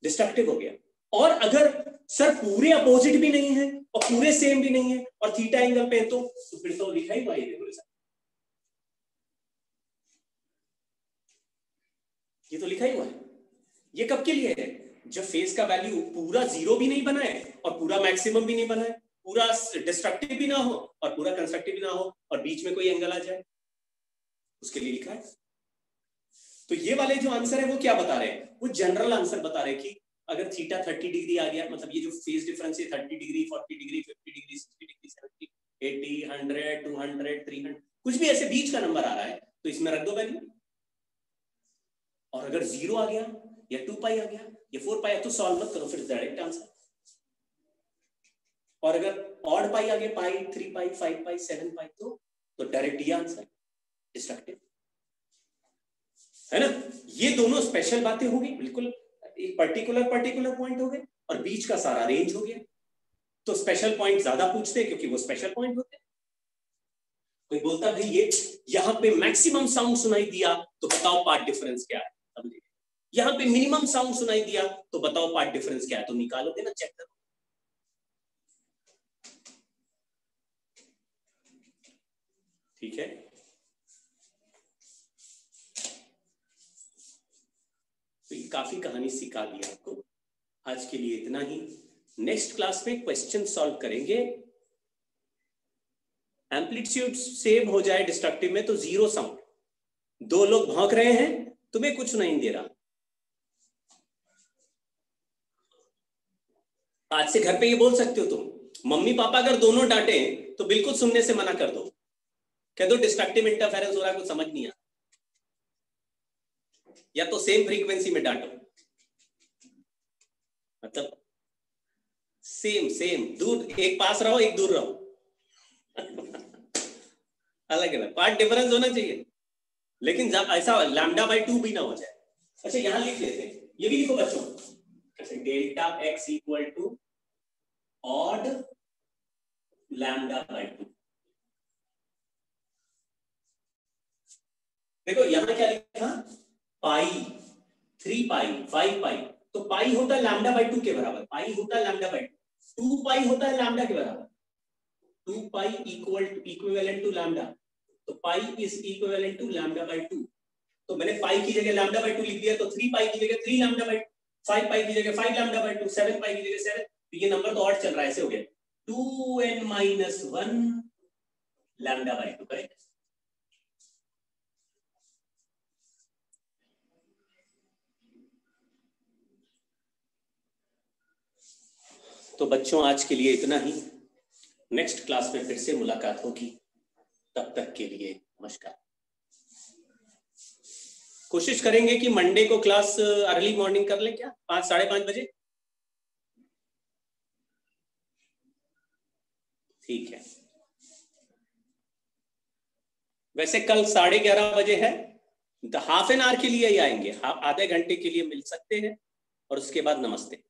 डिस्ट्रक्टिव हो गया। और अगर सर पूरे अपोजिट भी नहीं है और पूरे सेम भी नहीं है और थीटा एंगल पे है, तो फिर तो लिखा ही हुआ है, ये तो लिखा ही हुआ है। ये कब के लिए है? जब फेज का वैल्यू पूरा जीरो भी नहीं बना है और पूरा मैक्सिमम भी नहीं बना है, पूरा डिस्ट्रक्टिव भी ना हो और पूरा कंस्ट्रक्टिव भी ना हो, और बीच में कोई एंगल आ जाए, उसके लिए लिखा है। तो ये वाले जो आंसर है वो क्या बता रहे हैं? वो जनरल आंसर बता रहे हैं कि अगर थीटा 30 डिग्री आ गया, मतलब ये जो फेज डिफरेंस है 30 डिग्री, 40 डिग्री, 50 डिग्री, 60 डिग्री, 70, 80, 100, 200, 300, कुछ भी ऐसे बीच का नंबर आ रहा है, तो इसमें रख दो वैल्यू। और अगर 0 आ गया या 2 पाई आ गया या 4 पाई, तो सॉल्व मत करो, फिर डायरेक्ट आंसर। और अगर ऑड पाई आगे पाई, 3 पाई, 5 पाई, 7 पाई, तो डायरेक्ट ये आंसर डिस्ट्रक्टिव है ना। ये दोनों स्पेशल बातें हो गई, बिल्कुल एक पर्टिकुलर पॉइंट हो गए और बीच का सारा रेंज हो गया। तो स्पेशल पॉइंट ज्यादा पूछते हैं क्योंकि वो स्पेशल पॉइंट होते हैं। कोई बोलता भाई ये यहाँ पे मैक्सिमम साउंड सुनाई दिया तो बताओ पार्ट डिफरेंस क्या है, समझे। यहाँ पे मिनिमम साउंड सुनाई दिया तो बताओ पार्ट डिफरेंस क्या है, तो निकालोगे ना, चेक करो। ठीक है, तो ये काफी कहानी सिखा दी आपको। आज के लिए इतना ही। नेक्स्ट क्लास में क्वेश्चन सॉल्व करेंगे। एम्पलीट्यूड सेव हो जाए डिस्ट्रक्टिव में तो जीरो साउंड, दो लोग भौंक रहे हैं, तुम्हें कुछ नहीं दे रहा। आज से घर पे ये बोल सकते हो तुम, मम्मी पापा अगर दोनों डांटे तो बिल्कुल सुनने से मना कर दो, कह दो डिस्ट्रक्टिव इंटरफेरेंस हो रहा है, कुछ समझ नहीं आ, या तो सेम फ्रीक्वेंसी में डांटो, मतलब सेम दूर, एक पास रहो एक दूर रहो अलग अलग पार्ट डिफरेंस होना चाहिए, लेकिन जब ऐसा λ/2 भी ना हो जाए। अच्छा यहां लिख लेते हैं, ये भी लिखो बच्चों, डेल्टा x इक्वल टू ऑड λ/2। देखो यहां क्या लिखा, पाई, 3 पाई, 5 पाई, तो पाई होता है λ/2 के बराबर, पाई होता है λ/2, 2 पाई होता है लैम्डा के बराबर, 2 पाई इक्विवेलेंट टू लैम्डा, तो पाई इज इक्विवेलेंट टू λ/2। तो मैंने पाई की जगह λ/2 लिख दिया, तो 3 पाई की जगह 3 λ/2, 5 पाई की जगह 5 λ/2, 7 पाई की जगह 7, तो ये नंबर तो ऑड चल रहा है, ऐसे हो गया 2n-1 λ/2, करेक्ट। तो बच्चों आज के लिए इतना ही, नेक्स्ट क्लास में फिर से मुलाकात होगी, तब तक के लिए नमस्कार। कोशिश करेंगे कि मंडे को क्लास अर्ली मॉर्निंग कर लें, क्या 5 साढ़े 5 बजे, ठीक है। वैसे कल 11:30 बजे है, हाफ एन आवर के लिए ही आएंगे, आधे घंटे के लिए मिल सकते हैं, और उसके बाद नमस्ते।